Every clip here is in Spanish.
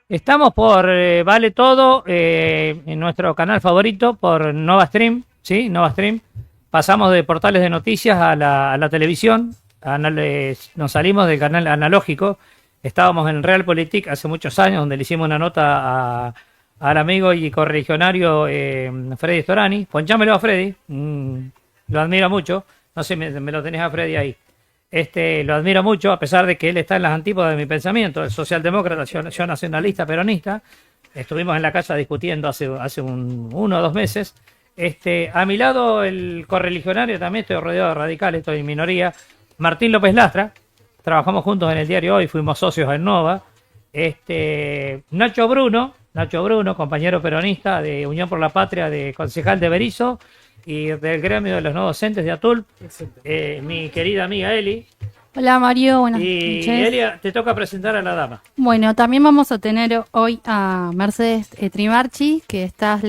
Estamos por Vale Todo, en nuestro canal favorito, por Nova Stream, ¿sí? Nova Stream. Pasamos de portales de noticias a la televisión, nos salimos del canal analógico. Estábamos en Realpolitik hace muchos años, donde le hicimos una nota al amigo y correligionario Freddy Storani. Ponchámelo a Freddy, lo admiro mucho. No sé, me lo tenés a Freddy ahí. Lo admiro mucho, a pesar de que él está en las antípodas de mi pensamiento, el socialdemócrata, yo nacionalista, peronista. Estuvimos en la casa discutiendo hace 1 o 2 meses. A mi lado, el correligionario, también estoy rodeado de radicales, estoy en minoría. Martín López Lastra, trabajamos juntos en el diario Hoy, fuimos socios en Nova. Nacho Bruno, compañero peronista de Unión por la Patria, de concejal de Berizo y del gremio de los no docentes de ATULP, mi querida amiga Eli. Hola Mario, buenas Y noches. Elia, te toca presentar a la dama. Bueno, también vamos a tener hoy a Mercedes Trimarchi, que está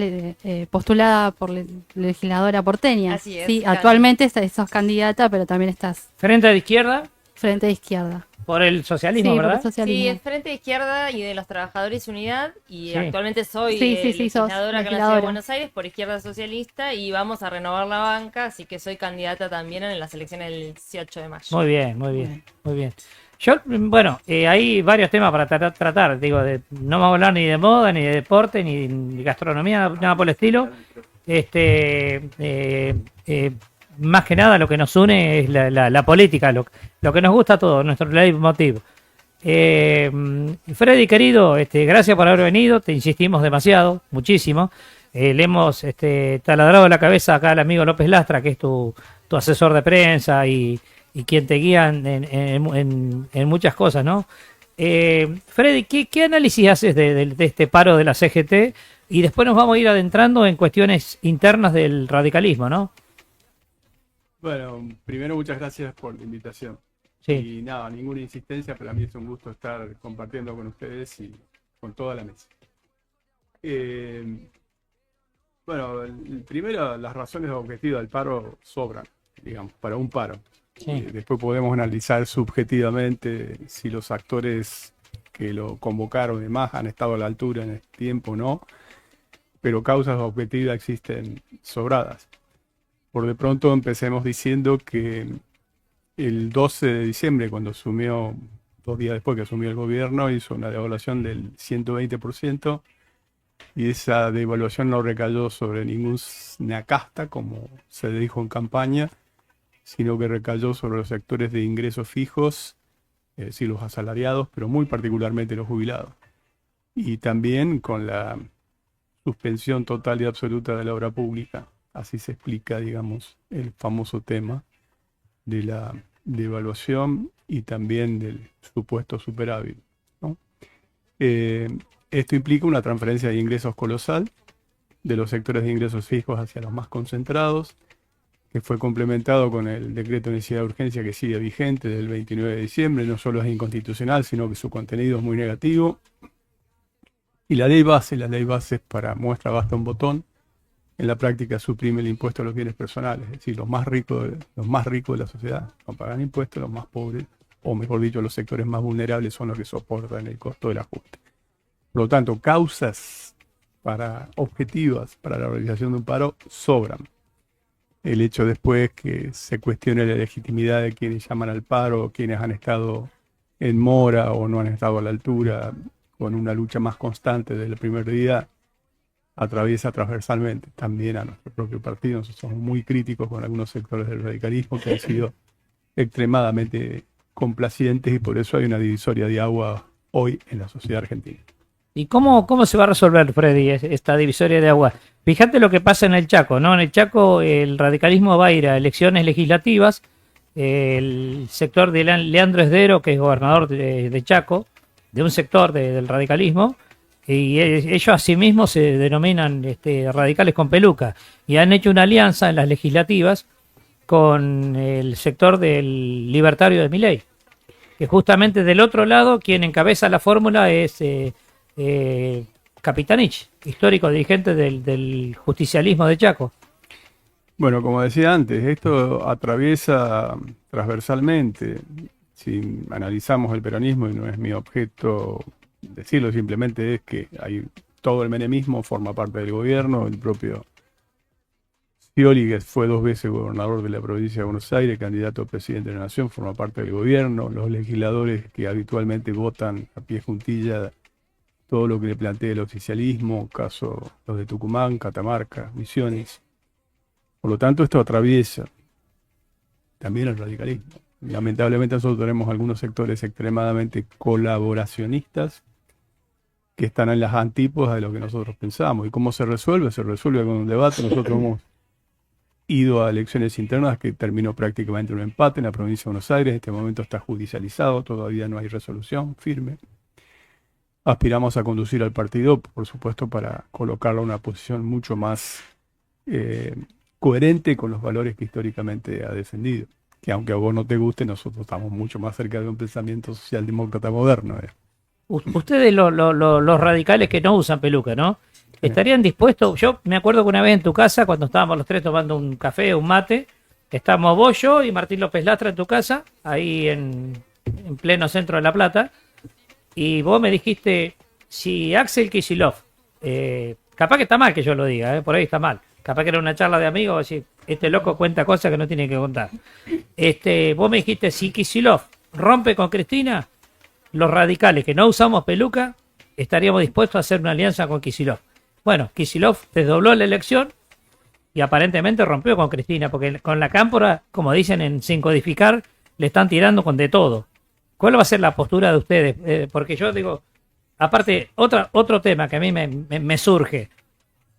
postulada por legisladora porteña. Así es, Sí, claro. actualmente sos candidata, pero también estás Frente de izquierda, frente de izquierda. por el socialismo, Sí, por el ¿verdad? socialismo. Sí, es Frente de Izquierda y de los Trabajadores Unidad, y Sí. actualmente soy Sí, sos legisladora acá en la Ciudad de legisladora. Buenos Aires por Izquierda Socialista, y vamos a renovar la banca, así que soy candidata también en las elecciones del 18 de mayo. Muy bien, muy bien, muy bien. Yo, bueno, hay varios temas para tratar. Digo, no vamos a hablar ni de moda, ni de deporte, ni de gastronomía, nada por el estilo. Más que nada lo que nos une es la política, lo que nos gusta a todos, nuestro leitmotiv. Freddy, querido, gracias por haber venido, te insistimos demasiado, muchísimo. Le hemos taladrado la cabeza acá al amigo López Lastra, que es tu asesor de prensa y quien te guía en muchas cosas, ¿no? Freddy, ¿qué análisis haces de este paro de la CGT? Y después nos vamos a ir adentrando en cuestiones internas del radicalismo, ¿no? Bueno, primero muchas gracias por la invitación. Sí. Y nada, ninguna insistencia, para mí es un gusto estar compartiendo con ustedes y con toda la mesa. Bueno, primero las razones objetivas del paro sobran, digamos, para un paro. Sí. Después podemos analizar subjetivamente si los actores que lo convocaron y demás han estado a la altura en este tiempo o no, pero causas objetivas existen sobradas. Por de pronto empecemos diciendo que el 12 de diciembre, cuando asumió, 2 días después que asumió el gobierno, hizo una devaluación del 120%, y esa devaluación no recayó sobre ninguna casta, como se dijo en campaña, sino que recayó sobre los sectores de ingresos fijos, es decir, los asalariados, pero muy particularmente los jubilados. Y también con la suspensión total y absoluta de la obra pública. Así se explica, digamos, el famoso tema de la devaluación y también del supuesto superávit, ¿no? Esto implica una transferencia de ingresos colosal de los sectores de ingresos fijos hacia los más concentrados, que fue complementado con el decreto de necesidad de urgencia que sigue vigente del 29 de diciembre. No solo es inconstitucional, sino que su contenido es muy negativo. Y la ley base para muestra basta un botón, en la práctica suprime el impuesto a los bienes personales. Es decir, los más ricos de la sociedad no pagan impuestos, los más pobres, o mejor dicho, los sectores más vulnerables son los que soportan el costo del ajuste. Por lo tanto, causas objetivas para la realización de un paro sobran. El hecho después que se cuestione la legitimidad de quienes llaman al paro, quienes han estado en mora o no han estado a la altura, con una lucha más constante desde el primer día, atraviesa transversalmente también a nuestro propio partido. Nosotros somos muy críticos con algunos sectores del radicalismo que han sido extremadamente complacientes, y por eso hay una divisoria de agua hoy en la sociedad argentina. ¿Y cómo se va a resolver, Freddy, esta divisoria de agua? Fíjate lo que pasa en el Chaco, ¿no? En el Chaco el radicalismo va a ir a elecciones legislativas. El sector de Leandro Esdero, que es gobernador de Chaco, de un sector del radicalismo, y ellos asimismo se denominan radicales con peluca, y han hecho una alianza en las legislativas con el sector del libertario de Milei, que justamente del otro lado quien encabeza la fórmula es Capitanich, histórico dirigente del justicialismo de Chaco. Bueno, como decía antes, esto atraviesa transversalmente. Si analizamos el peronismo, y no es mi objeto decirlo simplemente es que hay todo el menemismo forma parte del gobierno, el propio Scioli, que fue 2 veces gobernador de la provincia de Buenos Aires, candidato a presidente de la Nación, forma parte del gobierno, los legisladores que habitualmente votan a pie juntilla todo lo que le plantea el oficialismo, caso los de Tucumán, Catamarca, Misiones. Por lo tanto, esto atraviesa también el radicalismo. Lamentablemente nosotros tenemos algunos sectores extremadamente colaboracionistas que están en las antípodas de lo que nosotros pensamos. ¿Y cómo se resuelve? Se resuelve con un debate. Nosotros hemos ido a elecciones internas que terminó prácticamente en un empate en la provincia de Buenos Aires. En este momento está judicializado, todavía no hay resolución firme. Aspiramos a conducir al partido, por supuesto, para colocarlo en una posición mucho más coherente con los valores que históricamente ha defendido. Que aunque a vos no te guste, nosotros estamos mucho más cerca de un pensamiento socialdemócrata moderno. Ustedes, los radicales que no usan peluca, ¿no? ¿Estarían dispuestos? Yo me acuerdo que una vez en tu casa, cuando estábamos los tres tomando un café, un mate, estábamos vos, yo y Martín López Lastra en tu casa, ahí en pleno centro de La Plata, y vos me dijiste, si Axel Kicillof, capaz que está mal que yo lo diga, por ahí está mal, capaz que era una charla de amigos, así, este loco cuenta cosas que no tiene que contar. Vos me dijiste, si Kicillof rompe con Cristina, los radicales que no usamos peluca, estaríamos dispuestos a hacer una alianza con Kicillof. Bueno, Kicillof desdobló la elección y aparentemente rompió con Cristina, porque con la Cámpora, como dicen Sin Codificar, le están tirando con de todo. ¿Cuál va a ser la postura de ustedes? Porque yo digo, aparte, otro tema que a mí me surge.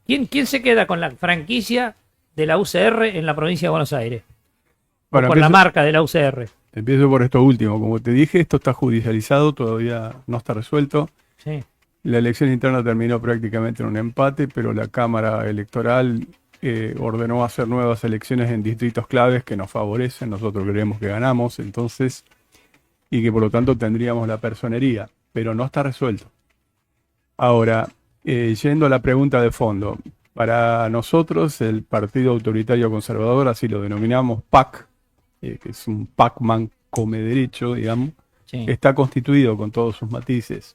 ¿Quién se queda con la franquicia de la UCR en la provincia de Buenos Aires? Bueno, por la marca de la UCR. Empiezo por esto último. Como te dije, esto está judicializado, todavía no está resuelto. Sí. La elección interna terminó prácticamente en un empate, pero la Cámara Electoral ordenó hacer nuevas elecciones en distritos claves que nos favorecen. Nosotros creemos que ganamos, entonces, y que por lo tanto tendríamos la personería, pero no está resuelto. Ahora, yendo a la pregunta de fondo, para nosotros el Partido Autoritario Conservador, así lo denominamos PAC, que es un Pac-Man come derecho, digamos, Sí. está constituido con todos sus matices.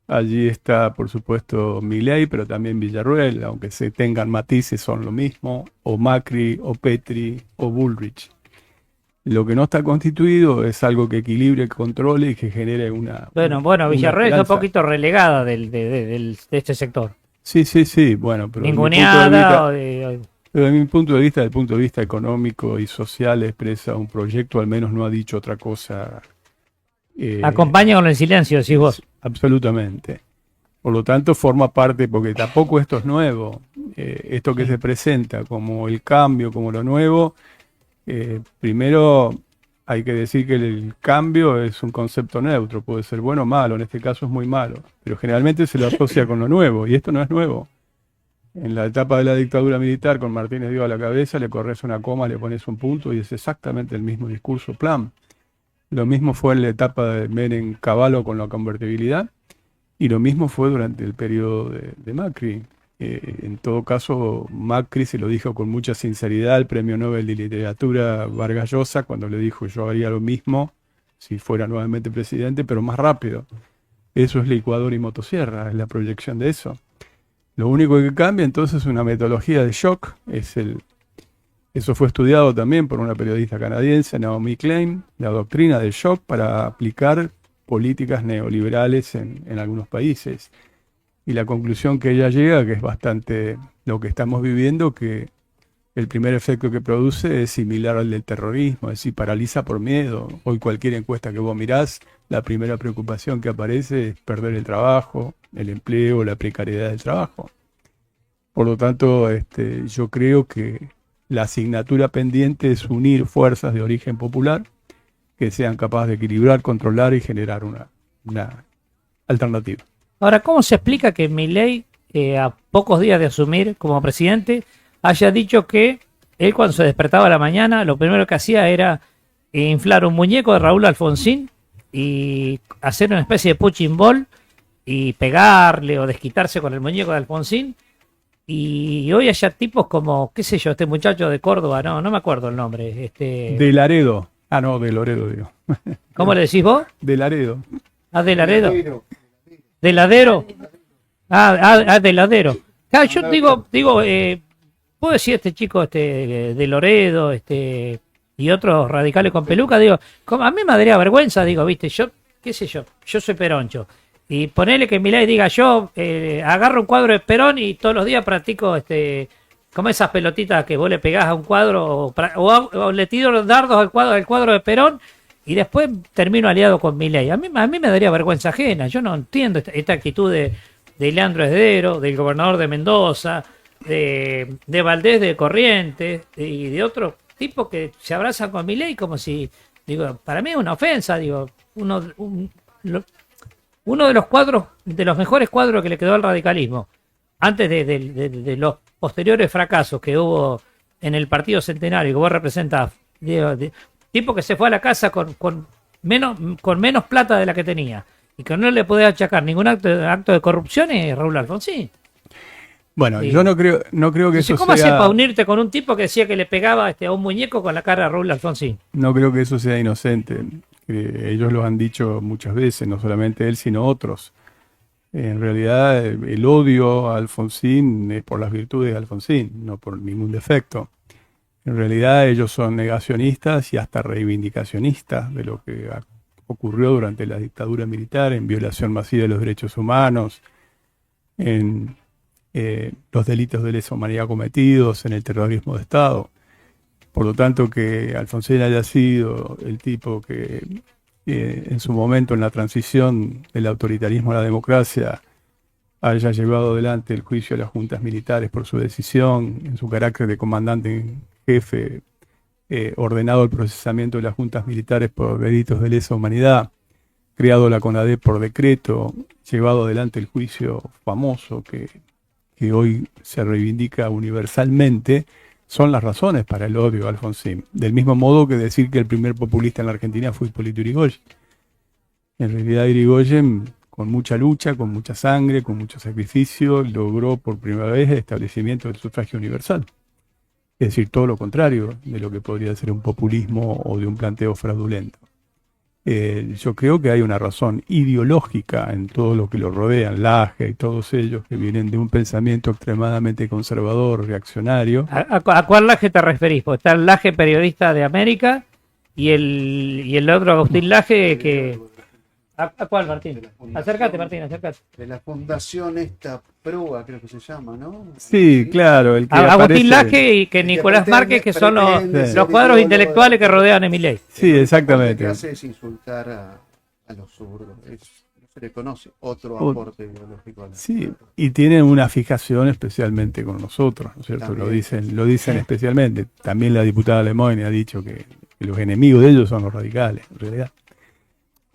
Allí está, por supuesto, Milei, pero también Villarruel, aunque se tengan matices, son lo mismo, o Macri, o Petri, o Bullrich. Lo que no está constituido es algo que equilibre, controle y que genere una... Bueno, una Villarruel está un esperanza. poquito relegada de este sector. Sí, bueno, pero Ninguneada. desde mi punto de vista, desde el punto de vista económico y social, expresa un proyecto, al menos no ha dicho otra cosa. Acompaña con el silencio, decís vos. Absolutamente. Por lo tanto, forma parte, porque tampoco esto es nuevo. Esto que se presenta como el cambio, como lo nuevo, primero hay que decir que el cambio es un concepto neutro, puede ser bueno o malo, en este caso es muy malo, pero generalmente se lo asocia con lo nuevo, y esto no es nuevo. En la etapa de la dictadura militar, con Martínez Dios a la cabeza, le corres una coma, le pones un punto y es exactamente el mismo discurso plan. Lo mismo fue en la etapa de Menem Cavallo con la convertibilidad y lo mismo fue durante el periodo de Macri. En todo caso, Macri se lo dijo con mucha sinceridad al Premio Nobel de Literatura Vargas Llosa cuando le dijo yo haría lo mismo si fuera nuevamente presidente, pero más rápido. Eso es licuadora y motosierra, es la proyección de eso. Lo único que cambia entonces es una metodología de shock, eso fue estudiado también por una periodista canadiense, Naomi Klein, la doctrina del shock para aplicar políticas neoliberales en algunos países. Y la conclusión que ella llega, que es bastante lo que estamos viviendo, que el primer efecto que produce es similar al del terrorismo, es decir, paraliza por miedo. Hoy cualquier encuesta que vos mirás, la primera preocupación que aparece es perder el trabajo, el empleo, la precariedad del trabajo. Por lo tanto, yo creo que la asignatura pendiente es unir fuerzas de origen popular que sean capaces de equilibrar, controlar y generar una alternativa. Ahora, ¿cómo se explica que Milei, a pocos días de asumir como presidente, haya dicho que él cuando se despertaba a la mañana, lo primero que hacía era inflar un muñeco de Raúl Alfonsín y hacer una especie de punching ball y pegarle o desquitarse con el muñeco de Alfonsín? Y hoy haya tipos como, qué sé yo, este muchacho de Córdoba, no me acuerdo el nombre. De Laredo. Ah, no, de Loredo, digo. ¿Cómo le decís vos? De Laredo. Ah, de Laredo. ¿De ladero? De ladero. Claro, yo digo, puedo decir este chico de Loredo, y otros radicales con peluca, digo, a mí me daría vergüenza, digo, viste, yo, qué sé yo soy peroncho. Y ponerle que Milei diga, yo agarro un cuadro de Perón y todos los días practico, como esas pelotitas que vos le pegás a un cuadro, o le tiro los dardos al cuadro de Perón, y después termino aliado con Milei. A mí me daría vergüenza ajena. Yo no entiendo esta actitud de Leandro Esdero, del gobernador de Mendoza, de Valdés de Corrientes y de otros tipos que se abrazan con Milei como si, digo, para mí es una ofensa, digo, uno de los cuadros, de los mejores cuadros que le quedó al radicalismo, antes de los posteriores fracasos que hubo en el Partido Centenario que vos representás, tipo que se fue a la casa con menos plata de la que tenía y que no le podía achacar ningún acto de corrupción, es Raúl Alfonsín. Bueno, Sí. yo no creo que eso ¿Cómo hacés sea... para unirte con un tipo que decía que le pegaba a un muñeco con la cara de Raúl Alfonsín? No creo que eso sea inocente. Ellos lo han dicho muchas veces, no solamente él, sino otros. En realidad, el odio a Alfonsín es por las virtudes de Alfonsín, no por ningún defecto. En realidad, ellos son negacionistas y hasta reivindicacionistas de lo que ocurrió durante la dictadura militar, en violación masiva de los derechos humanos, en los delitos de lesa humanidad cometidos, en el terrorismo de Estado. Por lo tanto, que Alfonsín haya sido el tipo que en su momento, en la transición del autoritarismo a la democracia, haya llevado adelante el juicio a las juntas militares por su decisión, en su carácter de comandante en jefe, ordenado el procesamiento de las juntas militares por delitos de lesa humanidad, creado la CONADEP por decreto, llevado adelante el juicio famoso que hoy se reivindica universalmente, son las razones para el odio a Alfonsín. Del mismo modo que decir que el primer populista en la Argentina fue Hipólito Yrigoyen. En realidad Yrigoyen, con mucha lucha, con mucha sangre, con mucho sacrificio, logró por primera vez el establecimiento del sufragio universal. Es decir, todo lo contrario de lo que podría ser un populismo o de un planteo fraudulento. Yo creo que hay una razón ideológica en todo lo que lo rodea, Laje y todos ellos que vienen de un pensamiento extremadamente conservador, reaccionario. ¿A cuál Laje te referís? Porque está el Laje periodista de América y el otro Agustín Laje que... ¿A cuál, Martín? Acércate, Martín, acércate. De la fundación esta Proa, creo que se llama, ¿no? Sí, claro. El que Agustín aparece... Laje y que El que Nicolás pretende- Márquez, que son pretende los ser cuadros ideólogo intelectuales que rodean a Milei. Sí, Lo que exactamente. hace es insultar a los zurdos. No se le conoce otro O- aporte ideológico a la... Sí, y tienen una fijación especialmente con nosotros, ¿no es cierto? También. Lo dicen especialmente. También la diputada Lemoyne ha dicho que los enemigos de ellos son los radicales, en realidad.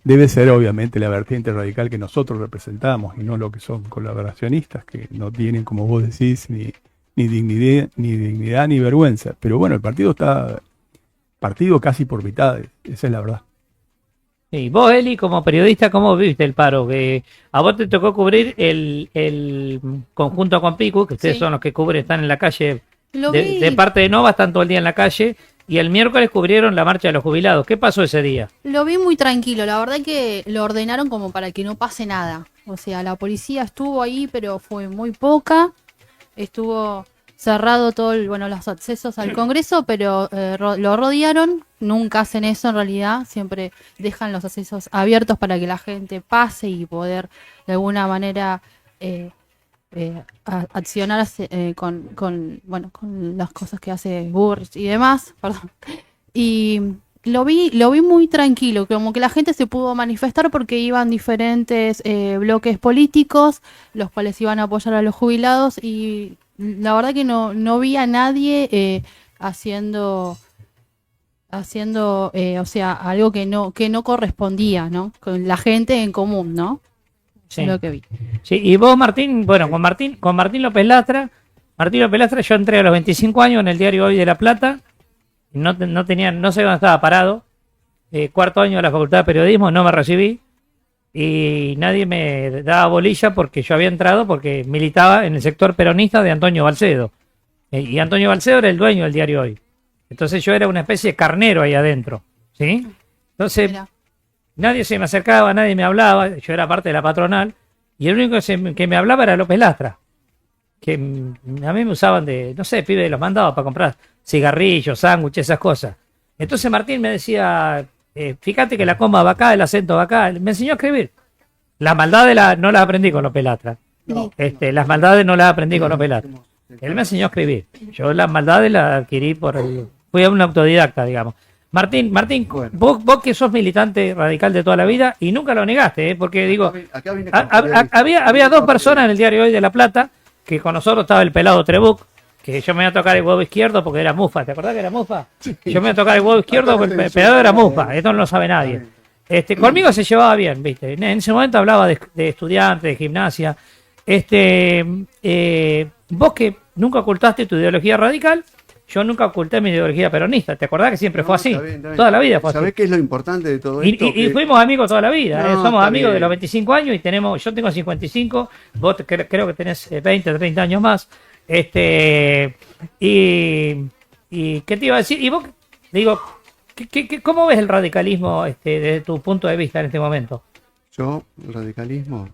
Debe ser obviamente la vertiente radical que nosotros representamos y no lo que son colaboracionistas que no tienen, como vos decís, ni dignidad ni vergüenza. Pero bueno, el partido está partido casi por mitades, esa es la verdad. Sí, vos, Eli, como periodista, ¿cómo viste el paro? Que a vos te tocó cubrir el conjunto con Picu, que ustedes Sí. son los que cubren, están en la calle Lo vi. de parte de Nova, están todo el día en la calle, y el miércoles cubrieron la marcha de los jubilados. ¿Qué pasó ese día? Lo vi muy tranquilo, la verdad que lo ordenaron como para que no pase nada. O sea, la policía estuvo ahí, pero fue muy poca. Estuvo cerrado los accesos al Congreso, pero lo rodearon. Nunca hacen eso en realidad, siempre dejan los accesos abiertos para que la gente pase y poder de alguna manera accionar con las cosas que hace Burris y demás, perdón. Y lo vi muy tranquilo, como que la gente se pudo manifestar porque iban diferentes bloques políticos, los cuales iban a apoyar a los jubilados, y la verdad que no vi a nadie haciendo o sea, algo que no correspondía, ¿no? Con la gente en común, ¿no? Sí. Es lo que vi. Sí, y vos, Martín, bueno, con Martín López Lastra, yo entré a los 25 años en el diario Hoy de La Plata, no sé dónde estaba parado, cuarto año de la Facultad de Periodismo, no me recibí, y nadie me daba bolilla porque yo había entrado porque militaba en el sector peronista de Antonio Balcedo, y Antonio Balcedo era el dueño del diario Hoy, entonces yo era una especie de carnero ahí adentro, ¿sí? Entonces... Mirá. Nadie se me acercaba, nadie me hablaba, yo era parte de la patronal, y el único que me hablaba era López Lastra, que a mí me usaban de, no sé, pibe, los mandaba para comprar cigarrillos, sándwiches, esas cosas. Entonces Martín me decía, fíjate que la coma va acá, el acento va acá, me enseñó a escribir. Las maldades no las aprendí con López Lastra. Las maldades no las aprendí con López Lastra. Él me enseñó a escribir. Yo las maldades las adquirí fui a un autodidacta, digamos. Martín, Bueno. vos que sos militante radical de toda la vida y nunca lo negaste, porque digo, Acá vine con periodistas. había dos personas en el diario Hoy de La Plata, que con nosotros estaba el pelado Trebuch, que yo me iba a tocar el huevo izquierdo porque era Mufa. ¿Te acordás que era Mufa? Yo me iba a tocar el huevo izquierdo porque el pelado era Mufa. Esto no lo sabe nadie. Conmigo se llevaba bien, ¿viste? En ese momento hablaba de estudiantes, de gimnasia. Vos que nunca ocultaste tu ideología radical, yo nunca oculté mi ideología peronista. ¿Te acordás que siempre fue así? Está bien, está bien. Toda la vida fue así. ¿Sabés qué es lo importante de todo Y esto? y fuimos amigos toda la vida, No, somos está amigos de bien. los 25 años y yo tengo 55, vos creo que tenés 20, 30 años más. Y ¿qué te iba a decir? Y vos, digo, ¿cómo ves el radicalismo desde tu punto de vista en este momento? Yo, el radicalismo.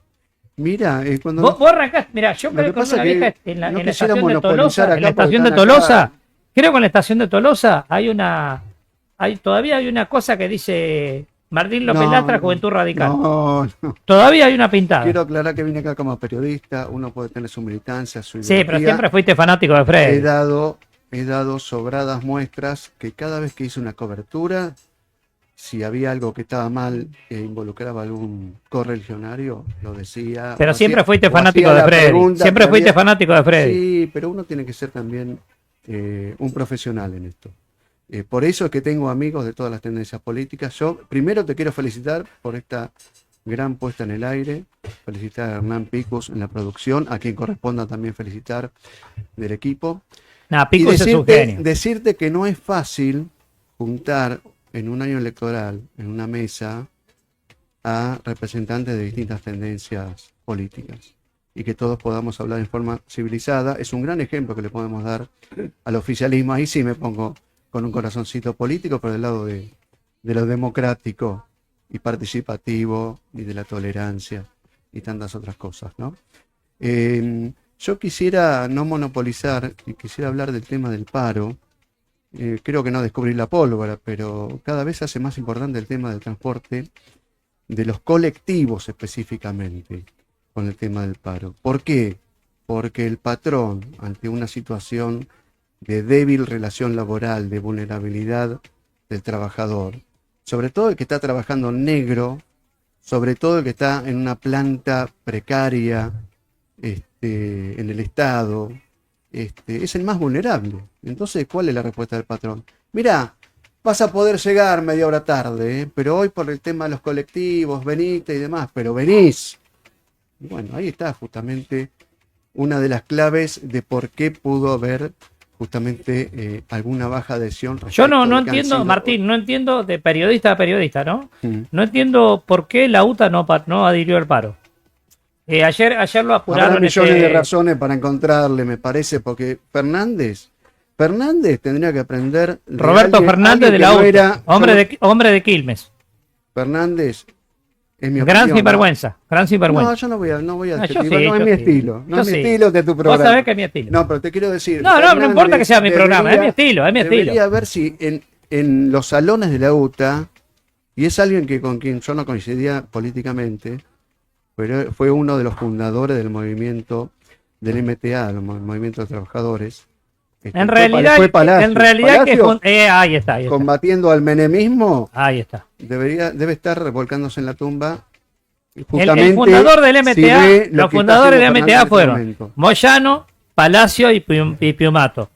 Mira, cuando. Vos arrancaste, mira, yo Lo creo que que pasa una que vieja en la no estación quisiera de monopolizar Tolosa, acá en la porque estación de están Tolosa, acá. creo que en la estación de Tolosa todavía hay una cosa que dice Martín López No, Lastra, no, Juventud Radical. No, no. Todavía hay una pintada. Quiero aclarar que vine acá como periodista. Uno puede tener su militancia, su Sí, pero ideología. siempre fuiste fanático de He Fred. dado sobradas muestras que cada vez que hice una cobertura, si había algo que estaba mal e involucraba a algún correligionario, lo decía. Pero o siempre hacía- fuiste o fanático hacía de la Freddy. pregunta Siempre que fuiste había- fanático de Freddy. Sí, pero uno tiene que ser también un profesional en esto. Por eso es que tengo amigos de todas las tendencias políticas. Yo primero te quiero felicitar por esta gran puesta en el aire. Felicitar a Hernán Picus en la producción, a quien corresponda también felicitar del equipo. Nah, Y Pico es un genio. decirte que no es fácil juntar en un año electoral, en una mesa, a representantes de distintas tendencias políticas y que todos podamos hablar en forma civilizada. Es un gran ejemplo que le podemos dar al oficialismo. Ahí sí me pongo con un corazoncito político, pero del lado de lo democrático y participativo y de la tolerancia y tantas otras cosas, ¿no? Yo quisiera no monopolizar y quisiera hablar del tema del paro. Creo que no descubrí la pólvora, pero cada vez se hace más importante el tema del transporte, de los colectivos específicamente, con el tema del paro. ¿Por qué? Porque el patrón, ante una situación de débil relación laboral, de vulnerabilidad del trabajador, sobre todo el que está trabajando negro, sobre todo el que está en una planta precaria, en el Estado, es el más vulnerable. Entonces, ¿cuál es la respuesta del patrón? Mirá, vas a poder llegar media hora tarde, pero hoy por el tema de los colectivos, venite y demás, pero venís. Y bueno, ahí está justamente una de las claves de por qué pudo haber justamente alguna baja adhesión. Yo no respecto de que han entiendo, sido- Martín, no entiendo de periodista a periodista, ¿no? Mm. No entiendo por qué la UTA no adhirió al paro. Ayer lo Habrá apuraron. millones de razones para encontrarle, me parece, porque Fernández tendría que aprender. de Roberto alguien- Fernández alguien de que la no UTA, era- hombre de Quilmes. Fernández es mi Gran opinión, sinvergüenza, gran No, sinvergüenza. yo no voy a Ah, yo adjetivar, sí, no es yo mi sí. estilo, no Yo es mi sí. estilo de tu Vos programa. sabés que es mi estilo. No, pero te quiero decir. No, no Fernández importa que sea mi programa, es mi estilo, es mi estilo. Debería ver si en los salones de la UTA, y es alguien con quien yo no coincidía políticamente, pero fue uno de los fundadores del movimiento del MTA, el Movimiento de Trabajadores. En realidad, fue Palacio. Palacio, ahí está, ahí está. combatiendo al menemismo, Ahí está. debe estar revolcándose en la tumba. El fundador del MTA, los fundadores del MTA fueron momento. Moyano, Palacio y Piumato.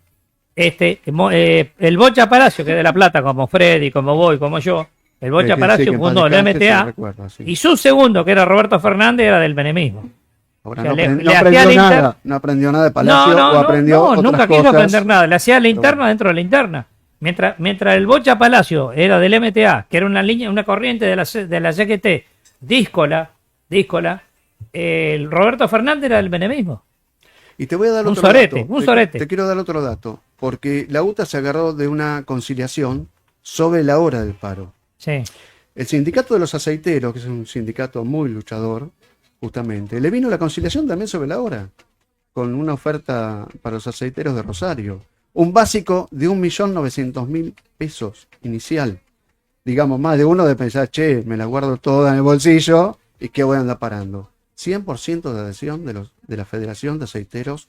El Bocha Palacio, que es de La Plata, como Freddy, como vos y como yo, el Bocha Palacio fundó el MTA, y su segundo, que era Roberto Fernández, era del menemismo. Ahora o sea, no, le no hacía aprendió la nada, no aprendió nada de Palacio o aprendió otras nunca quiso cosas. aprender nada, le hacía la interna dentro de la interna. Mientras el Bocha Palacio era del MTA, que era una corriente de la CGT, díscola, el Roberto Fernández era del menemismo. Y te voy a dar Un otro sorete, dato. un sorete. Te quiero dar otro dato, porque la UTA se agarró de una conciliación sobre la hora del paro. Sí. El sindicato de los aceiteros, que es un sindicato muy luchador, justamente. Le vino la conciliación también sobre la hora, con una oferta para los aceiteros de Rosario. Un básico de 1.900.000 pesos inicial. Digamos, más de uno de pensar, che, me la guardo toda en el bolsillo y qué voy a andar parando. 100% de adhesión de la Federación de Aceiteros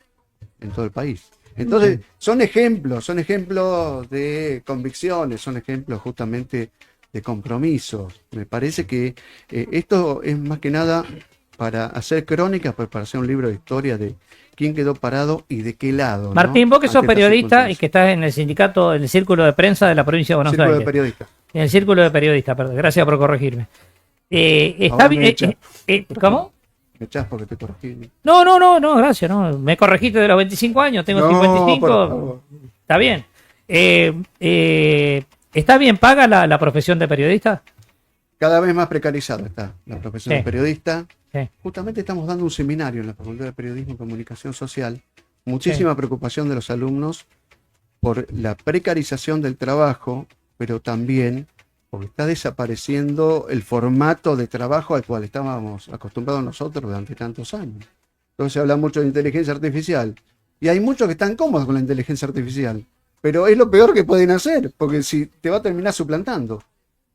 en todo el país. Entonces, son ejemplos de convicciones, son ejemplos justamente de compromisos. Me parece que esto es más que nada para hacer crónicas, pues para hacer un libro de historia de quién quedó parado y de qué lado. Martín, ¿no? vos que sos Ante estas periodista y circunstancias. que estás en el sindicato, en el círculo de prensa de la provincia de Buenos Círculo de Aires. periodistas. En el círculo de periodistas, perdón. Gracias por corregirme. Está Ahora me bien. echas. ¿Cómo? Me echás porque te corregí. No, gracias. No. Me corregiste de los 25 años, tengo No, 55. por favor. Está bien. ¿Está bien paga la profesión de periodista? Cada vez más precarizada está la profesión Sí. de periodista. Sí. Justamente estamos dando un seminario en la Facultad de Periodismo y Comunicación Social. Muchísima preocupación de los alumnos por la precarización del trabajo, pero también porque está desapareciendo el formato de trabajo al cual estábamos acostumbrados nosotros durante tantos años. Entonces se habla mucho de inteligencia artificial y hay muchos que están cómodos con la inteligencia artificial, pero es lo peor que pueden hacer, porque si te va a terminar suplantando.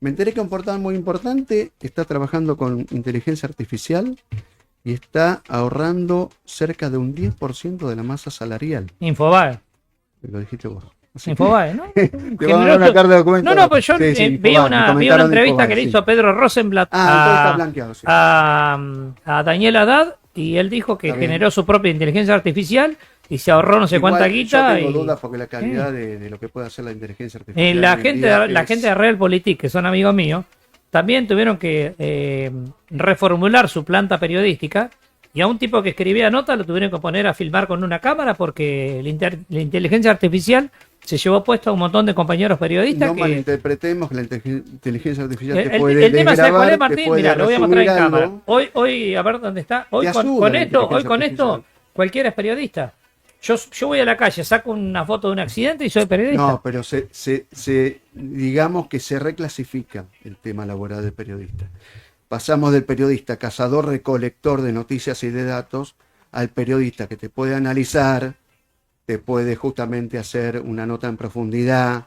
Me enteré que un portal muy importante está trabajando con inteligencia artificial y está ahorrando cerca de un 10% de la masa salarial. Infobae. Lo dijiste vos. Así que Infobae, ¿no? te voy a mandar una carta de documento. No, pues yo Sí, sí, vi Infobae, me una comentaron de entrevista Infobae, que le sí. hizo Pedro Rosenblatt Entonces está blanqueado, sí. a Daniel Haddad y él dijo que Está bien. generó su propia inteligencia artificial y se ahorró no sé Igual, cuánta yo guita. tengo y dudas porque la calidad de lo que puede hacer la inteligencia artificial. la hoy en gente, día la es- gente de Realpolitik, que son amigos míos, también tuvieron que reformular su planta periodística y a un tipo que escribía notas lo tuvieron que poner a filmar con una cámara porque la inteligencia artificial se llevó puesto a un montón de compañeros periodistas No que malinterpretemos que la inteligencia artificial te el puede tema, ¿sabes cuál es, desgravar, te Martín? puede Mira, lo voy a mostrar en resumir cámara. algo. Hoy, a ver dónde está. Hoy Te con ayuda la esto, inteligencia cualquiera es periodista. Yo voy a la calle, saco una foto de un accidente y soy periodista. No, pero digamos que se reclasifica el tema laboral del periodista. Pasamos del periodista cazador-recolector de noticias y de datos al periodista que te puede analizar, te puede justamente hacer una nota en profundidad.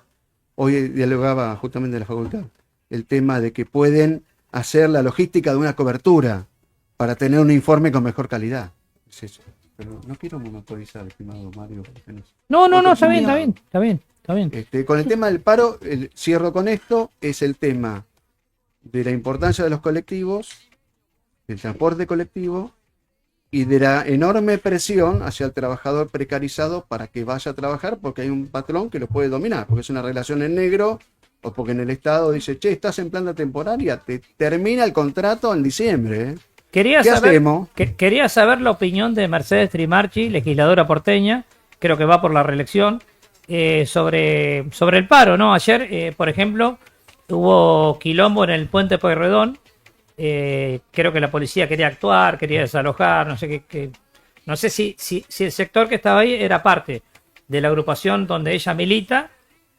Hoy dialogaba justamente en la facultad el tema de que pueden hacer la logística de una cobertura para tener un informe con mejor calidad. Es eso. Pero no quiero monopolizar, estimado Mario. porque No, Otro está bien, tema. está bien. Con el tema del paro, cierro con esto, es el tema de la importancia de los colectivos, del transporte colectivo y de la enorme presión hacia el trabajador precarizado para que vaya a trabajar porque hay un patrón que lo puede dominar, porque es una relación en negro o porque en el Estado dice, che, estás en planta temporaria, te termina el contrato en diciembre. ¿Eh? Quería ¿Qué saber, hacemos? quería saber la opinión de Mercedes Trimarchi, legisladora porteña, creo que va por la reelección, sobre el paro, ¿no? Ayer, por ejemplo, hubo quilombo en el puente Pueyrredón. Creo que la policía quería actuar, quería desalojar, no sé no sé si el sector que estaba ahí era parte de la agrupación donde ella milita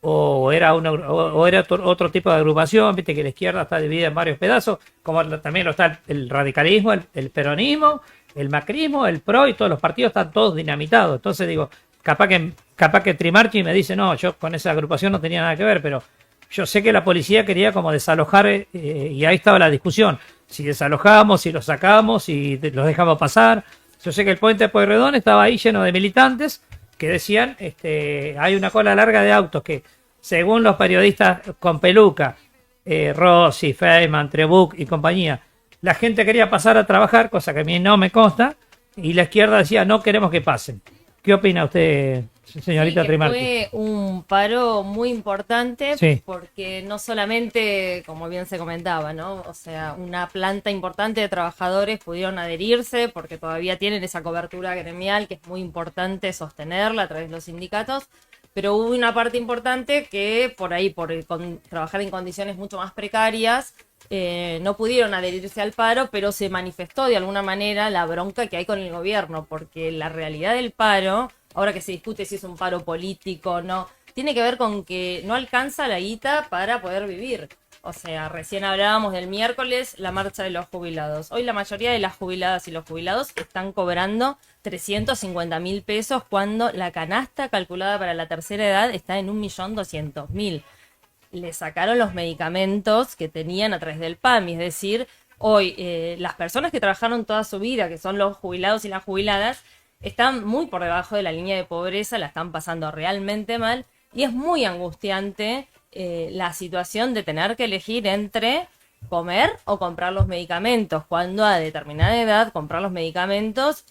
o era otro tipo de agrupación. Viste que la izquierda está dividida en varios pedazos, como también lo está el radicalismo, el peronismo, el macrismo, el PRO, y todos los partidos están todos dinamitados. Entonces digo, capaz que Trimarchi me dice, no, yo con esa agrupación no tenía nada que ver, pero yo sé que la policía quería como desalojar, y ahí estaba la discusión, si desalojamos, si los sacamos, si los dejamos pasar. Yo sé que el puente de Pueyrredón estaba ahí lleno de militantes que decían, hay una cola larga de autos que, según los periodistas con peluca, Rossi, Feynman, Trebuch y compañía, la gente quería pasar a trabajar, cosa que a mí no me consta, y la izquierda decía, no queremos que pasen. ¿Qué opina usted, señorita Sí, que Trimarchi? fue un paro muy importante Sí. porque no solamente, como bien se comentaba, ¿no? O sea, una planta importante de trabajadores pudieron adherirse porque todavía tienen esa cobertura gremial que es muy importante sostenerla a través de los sindicatos, pero hubo una parte importante que por ahí, trabajar en condiciones mucho más precarias, no pudieron adherirse al paro, pero se manifestó de alguna manera la bronca que hay con el gobierno, porque la realidad del paro, ahora que se discute si es un paro político o no, tiene que ver con que no alcanza la guita para poder vivir. O sea, recién hablábamos del miércoles, la marcha de los jubilados. Hoy la mayoría de las jubiladas y los jubilados están cobrando 350.000 pesos cuando la canasta calculada para la tercera edad está en 1.200.000. Le sacaron los medicamentos que tenían a través del PAMI, es decir, hoy las personas que trabajaron toda su vida, que son los jubilados y las jubiladas, están muy por debajo de la línea de pobreza, la están pasando realmente mal y es muy angustiante la situación de tener que elegir entre comer o comprar los medicamentos, cuando a determinada edad comprar los medicamentos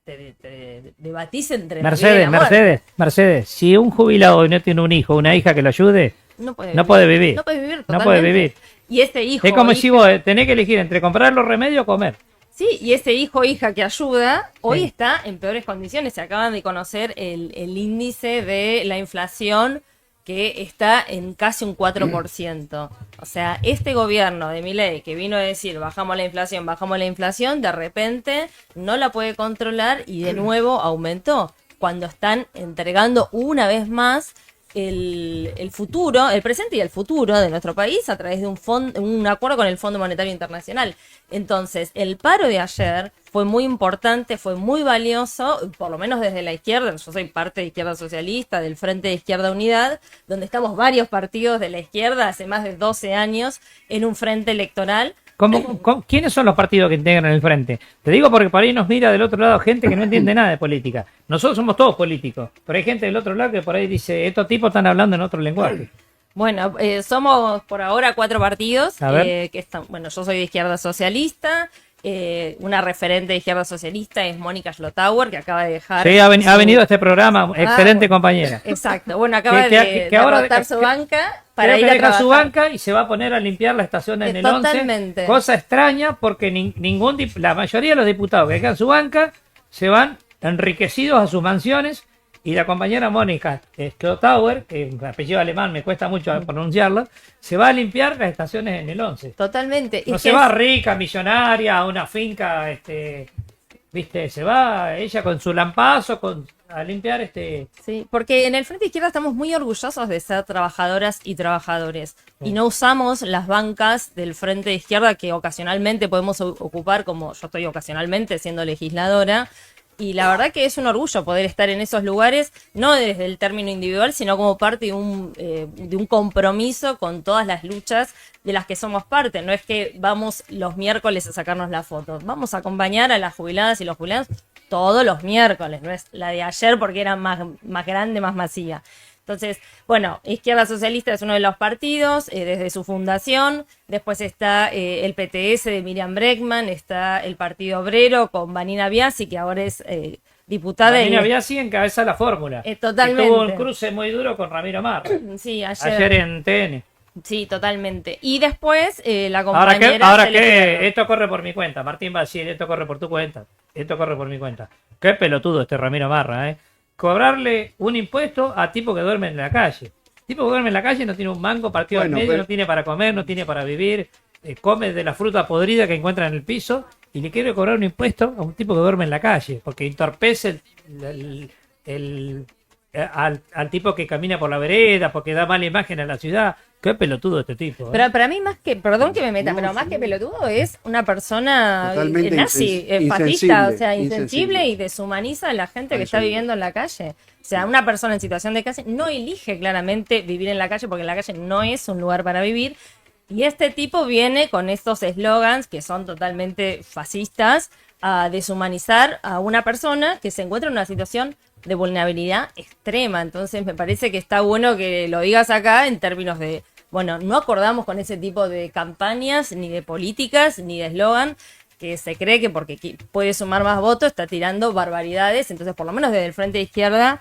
te debatís entre la vida y la muerte. Mercedes, si un jubilado no tiene un hijo, una hija que lo ayude, no puede vivir. No puede vivir No totalmente. puede vivir. Y este hijo... Es como si vos tenés que elegir entre comprar los remedios o comer. Sí, y ese hijo o hija que ayuda, hoy Sí. está en peores condiciones. Se acaban de conocer el índice de la inflación que está en casi un 4%. O sea, este gobierno de Milei que vino a decir bajamos la inflación, de repente no la puede controlar y de nuevo aumentó. Cuando están entregando una vez más el futuro, el presente y el futuro de nuestro país a través de un acuerdo con el Fondo Monetario Internacional. Entonces, el paro de ayer fue muy importante, fue muy valioso, por lo menos desde la izquierda. Yo soy parte de Izquierda Socialista, del Frente de Izquierda Unidad, donde estamos varios partidos de la izquierda hace más de 12 años en un frente electoral. ¿Quiénes son los partidos que integran el frente? Te digo porque por ahí nos mira del otro lado gente que no entiende nada de política. Nosotros somos todos políticos, pero hay gente del otro lado que por ahí dice, estos tipos están hablando en otro lenguaje. Bueno, somos por ahora 4 partidos, A ver. que están, bueno, yo soy de Izquierda Socialista, una referente de Izquierda Socialista es Mónica Schlotauer, que acaba de dejar... Sí, ha venido a este programa, excelente bueno. compañera. Exacto, bueno, acaba Que de ahora derrotar su banca para Creo ir que a deja su trabajar. banca y se va a poner a limpiar la estación en el 11. Totalmente. Cosa extraña porque la mayoría de los diputados que dejan su banca se van enriquecidos a sus mansiones y la compañera Mónica Schlotauer, que es un apellido alemán, me cuesta mucho pronunciarlo, se va a limpiar las estaciones en el 11. Totalmente. No Y se que va es- rica, millonaria, a una finca, viste, se va ella con su lampazo a limpiar Sí, porque en el Frente Izquierda estamos muy orgullosos de ser trabajadoras y trabajadores. Y no usamos las bancas del Frente de Izquierda que ocasionalmente podemos ocupar, como yo estoy ocasionalmente siendo legisladora. Y la verdad que es un orgullo poder estar en esos lugares, no desde el término individual, sino como parte de un compromiso con todas las luchas de las que somos parte. No es que vamos los miércoles a sacarnos la foto, vamos a acompañar a las jubiladas y los jubilados todos los miércoles, no es la de ayer porque era más grande, más masiva. Entonces, bueno, Izquierda Socialista es uno de los partidos desde su fundación. Después está el PTS de Miriam Bregman, está el Partido Obrero con Vanina Biasi, que ahora es diputada. Vanina Biasi encabeza la fórmula. Totalmente. Y tuvo un cruce muy duro con Ramiro Marra. Sí, Ayer en TN. Sí, totalmente. Y después la compañera... Ahora Celeste que Guerrero. esto corre por mi cuenta, Martín va a decir, esto corre por tu cuenta, esto corre por mi cuenta. Qué pelotudo este Ramiro Marra, cobrarle un impuesto a tipo que duerme en la calle. Tipo que duerme en la calle no tiene un mango partido al Bueno, medio, pero- no tiene para comer, no tiene para vivir, come de la fruta podrida que encuentra en el piso y le quiere cobrar un impuesto a un tipo que duerme en la calle, porque entorpece al tipo que camina por la vereda, porque da mala imagen a la ciudad. Qué pelotudo este tipo. Pero para mí más que, perdón que me meta, No, pero sí. más que pelotudo es una persona Totalmente nazi, fascista, insensible, o sea, insensible insensible. y deshumaniza a la gente A que eso está iba. viviendo en la calle. O sea, una persona en situación de calle no elige claramente vivir en la calle porque la calle no es un lugar para vivir. Y este tipo viene con estos eslogans que son totalmente fascistas a deshumanizar a una persona que se encuentra en una situación de vulnerabilidad extrema. Entonces me parece que está bueno que lo digas acá en términos de, bueno, no acordamos con ese tipo de campañas, ni de políticas, ni de eslogan, que se cree que porque puede sumar más votos está tirando barbaridades. Entonces, por lo menos desde el Frente de Izquierda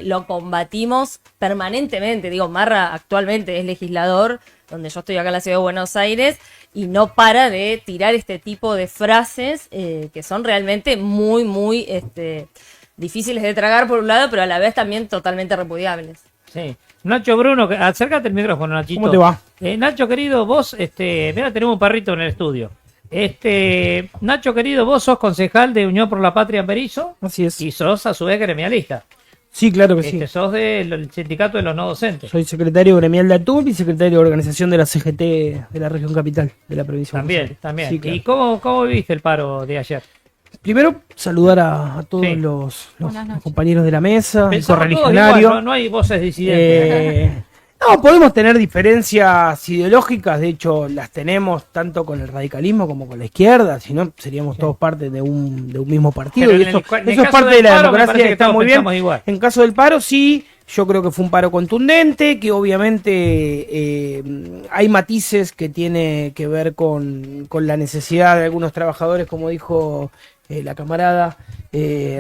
lo combatimos permanentemente. Digo, Marra actualmente es legislador, donde yo estoy acá en la ciudad de Buenos Aires, y no para de tirar este tipo de frases que son realmente muy, muy difíciles de tragar por un lado, pero a la vez también totalmente repudiables. Sí. Nacho Bruno, acércate el micrófono, Nachito. ¿Cómo te va? Nacho querido, vos, mira, tenemos un perrito en el estudio. Nacho querido, vos sos concejal de Unión por la Patria en Berizo Así es. y sos a su vez gremialista. Sí, claro que sí. Sos del sindicato de los no docentes. Soy secretario gremial de ATUR y secretario de organización de la CGT de la región capital, de la provincia de Buenos Aires. También. Sí, claro. ¿Y cómo viviste el paro de ayer? Primero, saludar a todos Sí. los Buenas noches. compañeros de la mesa, el Pensamos todos correligionario. igual, no hay voces disidentes. No, podemos tener diferencias ideológicas, de hecho las tenemos tanto con el radicalismo como con la izquierda, si no seríamos todos parte de un mismo partido, Pero y en eso, en el eso es caso parte del de la paro, me democracia parece que está todos muy bien. pensamos igual. En caso del paro, sí, yo creo que fue un paro contundente, que obviamente hay matices que tiene que ver con la necesidad de algunos trabajadores, como dijo la camarada,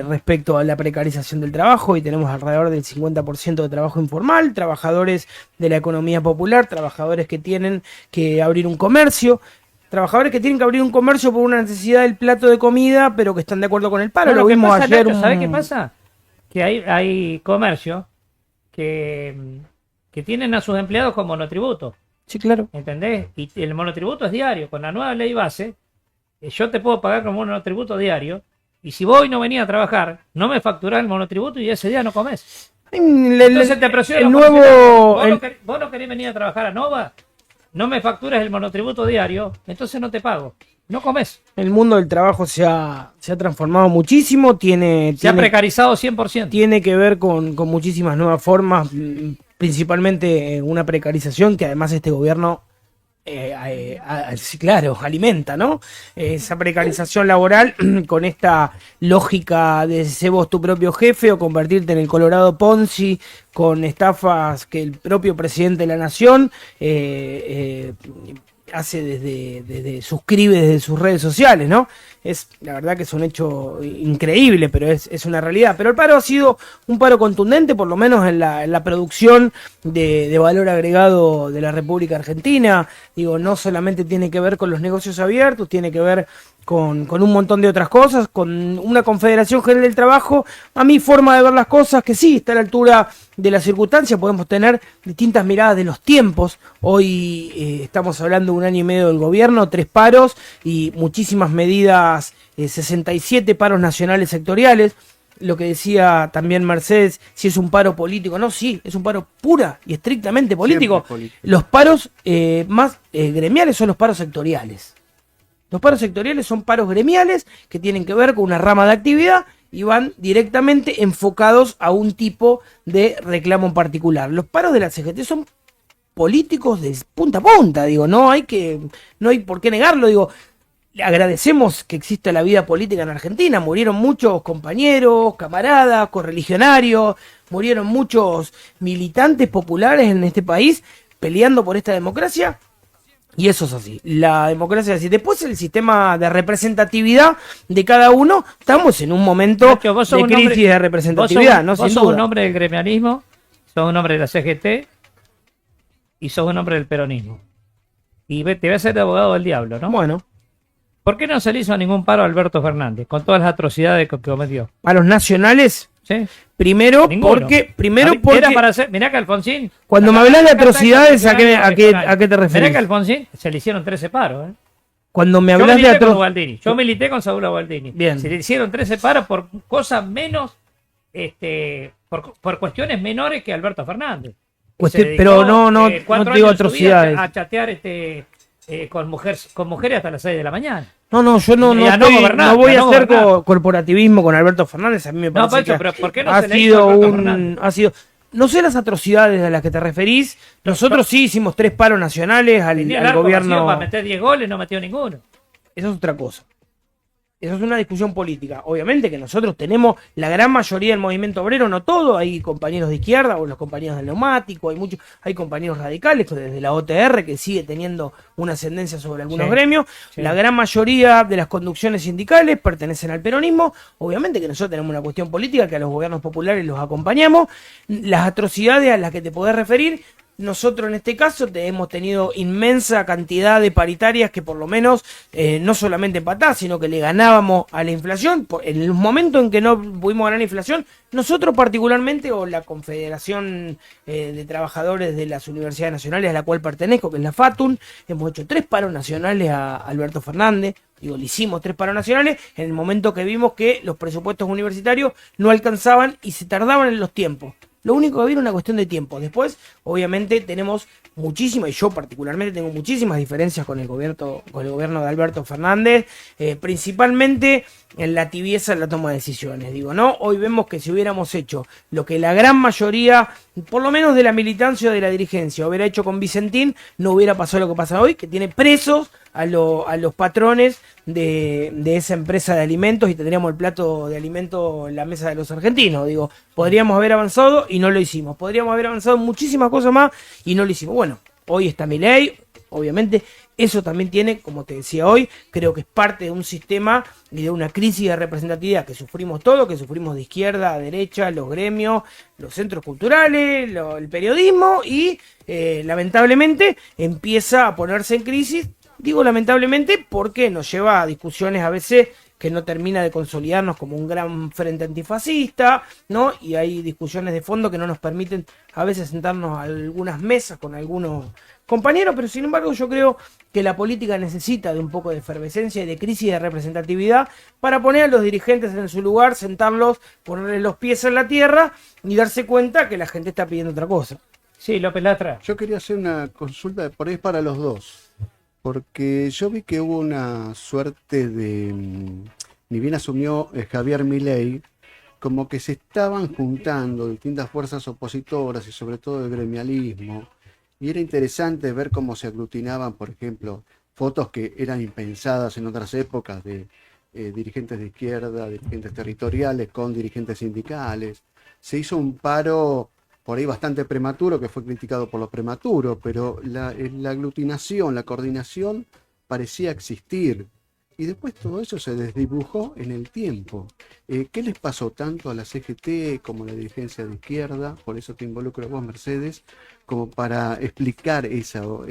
respecto a la precarización del trabajo, y tenemos alrededor del 50% de trabajo informal, trabajadores de la economía popular, trabajadores que tienen que abrir un comercio, trabajadores que tienen que abrir un comercio por una necesidad del plato de comida, pero que están de acuerdo con el paro. No, Lo que vimos pasa, ayer. Nacho, ¿sabés qué pasa? Que hay comercios que tienen a sus empleados con monotributo, Sí, claro. ¿entendés? Y el monotributo es diario. Con la nueva ley base, yo te puedo pagar como monotributo diario, y si vos hoy no venís a trabajar, no me facturás el monotributo y ese día no comés. Entonces te presiono. El nuevo... Vos no querés venir a trabajar a Nova, no me facturas el monotributo diario, entonces no te pago. No comés. El mundo del trabajo se ha transformado muchísimo, Se ha tiene, precarizado 100%. tiene que ver con muchísimas nuevas formas, principalmente una precarización que además este gobierno, sí, claro, alimenta, ¿no? Esa precarización laboral con esta lógica de ser vos tu propio jefe o convertirte en el Colorado Ponzi, con estafas que el propio presidente de la nación hace suscribe desde sus redes sociales, ¿no? La verdad que es un hecho increíble, pero es una realidad. Pero el paro ha sido un paro contundente, por lo menos en la producción de valor agregado de la República Argentina. Digo, no solamente tiene que ver con los negocios abiertos, tiene que ver con un montón de otras cosas, con una Confederación General del Trabajo. A mi forma de ver las cosas, que sí, está a la altura de la circunstancia, podemos tener distintas miradas de los tiempos. Hoy estamos hablando de un año y medio del gobierno, 3 paros y muchísimas medidas, 67 paros nacionales sectoriales. Lo que decía también Mercedes, si es un paro político, no, sí, es un paro pura y estrictamente político. político. Los paros más gremiales son los paros sectoriales. Los paros sectoriales son paros gremiales que tienen que ver con una rama de actividad y van directamente enfocados a un tipo de reclamo en particular. Los paros de la CGT son políticos de punta a punta, digo, no hay por qué negarlo, digo. Agradecemos que exista la vida política en Argentina, murieron muchos compañeros, camaradas, correligionarios, murieron muchos militantes populares en este país peleando por esta democracia. Y eso es así, la democracia es así. Después el sistema de representatividad de cada uno, estamos en un momento Nacho, vos sos de un crisis hombre- de representatividad, ¿no? Vos Sin sos un duda. hombre del gremialismo, sos un hombre de la CGT y sos un hombre del peronismo. Y te voy a ser de abogado del diablo, ¿no? Bueno, ¿Por qué no se le hizo ningún paro a Alberto Fernández con todas las atrocidades que cometió? a los nacionales, ¿Sí? primero Ninguno. porque Era para hacer, mirá que Alfonsín. cuando me hablas de atrocidades, ¿a qué te Mirá que referís? Alfonsín se le hicieron 13 paros, ¿eh? Cuando me Yo hablas de milité con atrocidades, Ubaldini. Yo milité con Saúl Ubaldini. Bien. Se le hicieron 13 paros por cosas menos, por cuestiones menores que Alberto Fernández. Que se dedicó, pero no 4 te digo años de su vida atrocidades. a chatear con mujeres hasta las 6 de la mañana. No, yo no Ya no gobernar, no voy ya a no hacer gobernar. corporativismo con Alberto Fernández, a mí me No, parece Pancho, que pero ¿por qué no ha se le hizo sido a Alberto Fernández? ha sido, no sé las atrocidades a las que te referís, nosotros sí hicimos 3 paros nacionales Tenía al el arco vacío gobierno, para meter 10 goles, no metió ninguno. eso es otra cosa. Eso es una discusión política. Obviamente que nosotros tenemos la gran mayoría del movimiento obrero, no todo, hay compañeros de izquierda, o los compañeros del neumático, hay compañeros radicales, desde la OTR, que sigue teniendo una ascendencia sobre algunos Sí, gremios. sí. La gran mayoría de las conducciones sindicales pertenecen al peronismo. Obviamente que nosotros tenemos una cuestión política que a los gobiernos populares los acompañamos. Las atrocidades a las que te podés referir, nosotros en este caso hemos tenido inmensa cantidad de paritarias que por lo menos no solamente empatadas, sino que le ganábamos a la inflación. En el momento en que no pudimos ganar la inflación, nosotros particularmente, o la Confederación de Trabajadores de las Universidades Nacionales a la cual pertenezco, que es la FATUN, hemos hecho 3 paros nacionales a Alberto Fernández Digo, le hicimos 3 paros nacionales en el momento que vimos que los presupuestos universitarios no alcanzaban y se tardaban en los tiempos. Lo único que había era una cuestión de tiempo. Después, obviamente, tenemos muchísimas, y yo particularmente tengo muchísimas diferencias con el gobierno de Alberto Fernández, principalmente en la tibieza en la toma de decisiones. Digo, ¿no? Hoy vemos que si hubiéramos hecho lo que la gran mayoría, por lo menos de la militancia o de la dirigencia, hubiera hecho con Vicentín, no hubiera pasado lo que pasa hoy, que tiene presos a los patrones de esa empresa de alimentos y tendríamos el plato de alimento en la mesa de los argentinos. Digo, podríamos haber avanzado y no lo hicimos. Podríamos haber avanzado en muchísimas cosas más y no lo hicimos. Bueno, hoy está Milei, obviamente eso también tiene, como te decía hoy, creo que es parte de un sistema y de una crisis de representatividad que sufrimos todos, que sufrimos de izquierda a derecha, los gremios, los centros culturales, el periodismo y lamentablemente empieza a ponerse en crisis. Digo lamentablemente porque nos lleva a discusiones a veces que no termina de consolidarnos como un gran frente antifascista, ¿no? Y hay discusiones de fondo que no nos permiten a veces sentarnos a algunas mesas con algunos compañeros, pero sin embargo yo creo que la política necesita de un poco de efervescencia y de crisis de representatividad para poner a los dirigentes en su lugar, sentarlos, ponerles los pies en la tierra y darse cuenta que la gente está pidiendo otra cosa. Sí, López Lastra. Yo quería hacer una consulta por ahí para los dos, porque yo vi que hubo una suerte de, ni bien asumió Javier Milei, como que se estaban juntando distintas fuerzas opositoras y sobre todo el gremialismo, y era interesante ver cómo se aglutinaban, por ejemplo, fotos que eran impensadas en otras épocas de dirigentes de izquierda, dirigentes territoriales con dirigentes sindicales. Se hizo un paro por ahí bastante prematuro, que fue criticado por lo prematuro, pero la aglutinación, la coordinación parecía existir. Y después todo eso se desdibujó en el tiempo. ¿Qué les pasó tanto a la CGT como a la dirigencia de izquierda? Por eso te involucro a vos, Mercedes, como para explicar eso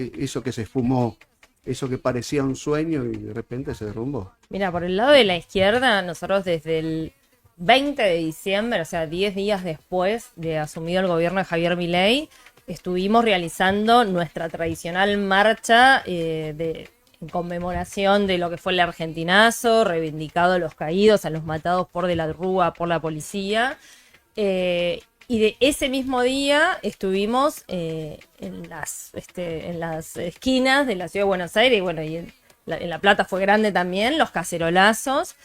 que se esfumó, eso que parecía un sueño y de repente se derrumbó. Mira, por el lado de la izquierda, nosotros desde el 20 de diciembre, o sea, 10 días después de asumido el gobierno de Javier Milei, estuvimos realizando nuestra tradicional marcha en conmemoración de lo que fue el argentinazo, reivindicado a los caídos, a los matados por de la Rúa, por la policía. Y de ese mismo día estuvimos en las esquinas de la ciudad de Buenos Aires, y bueno, y en La Plata fue grande también, los cacerolazos,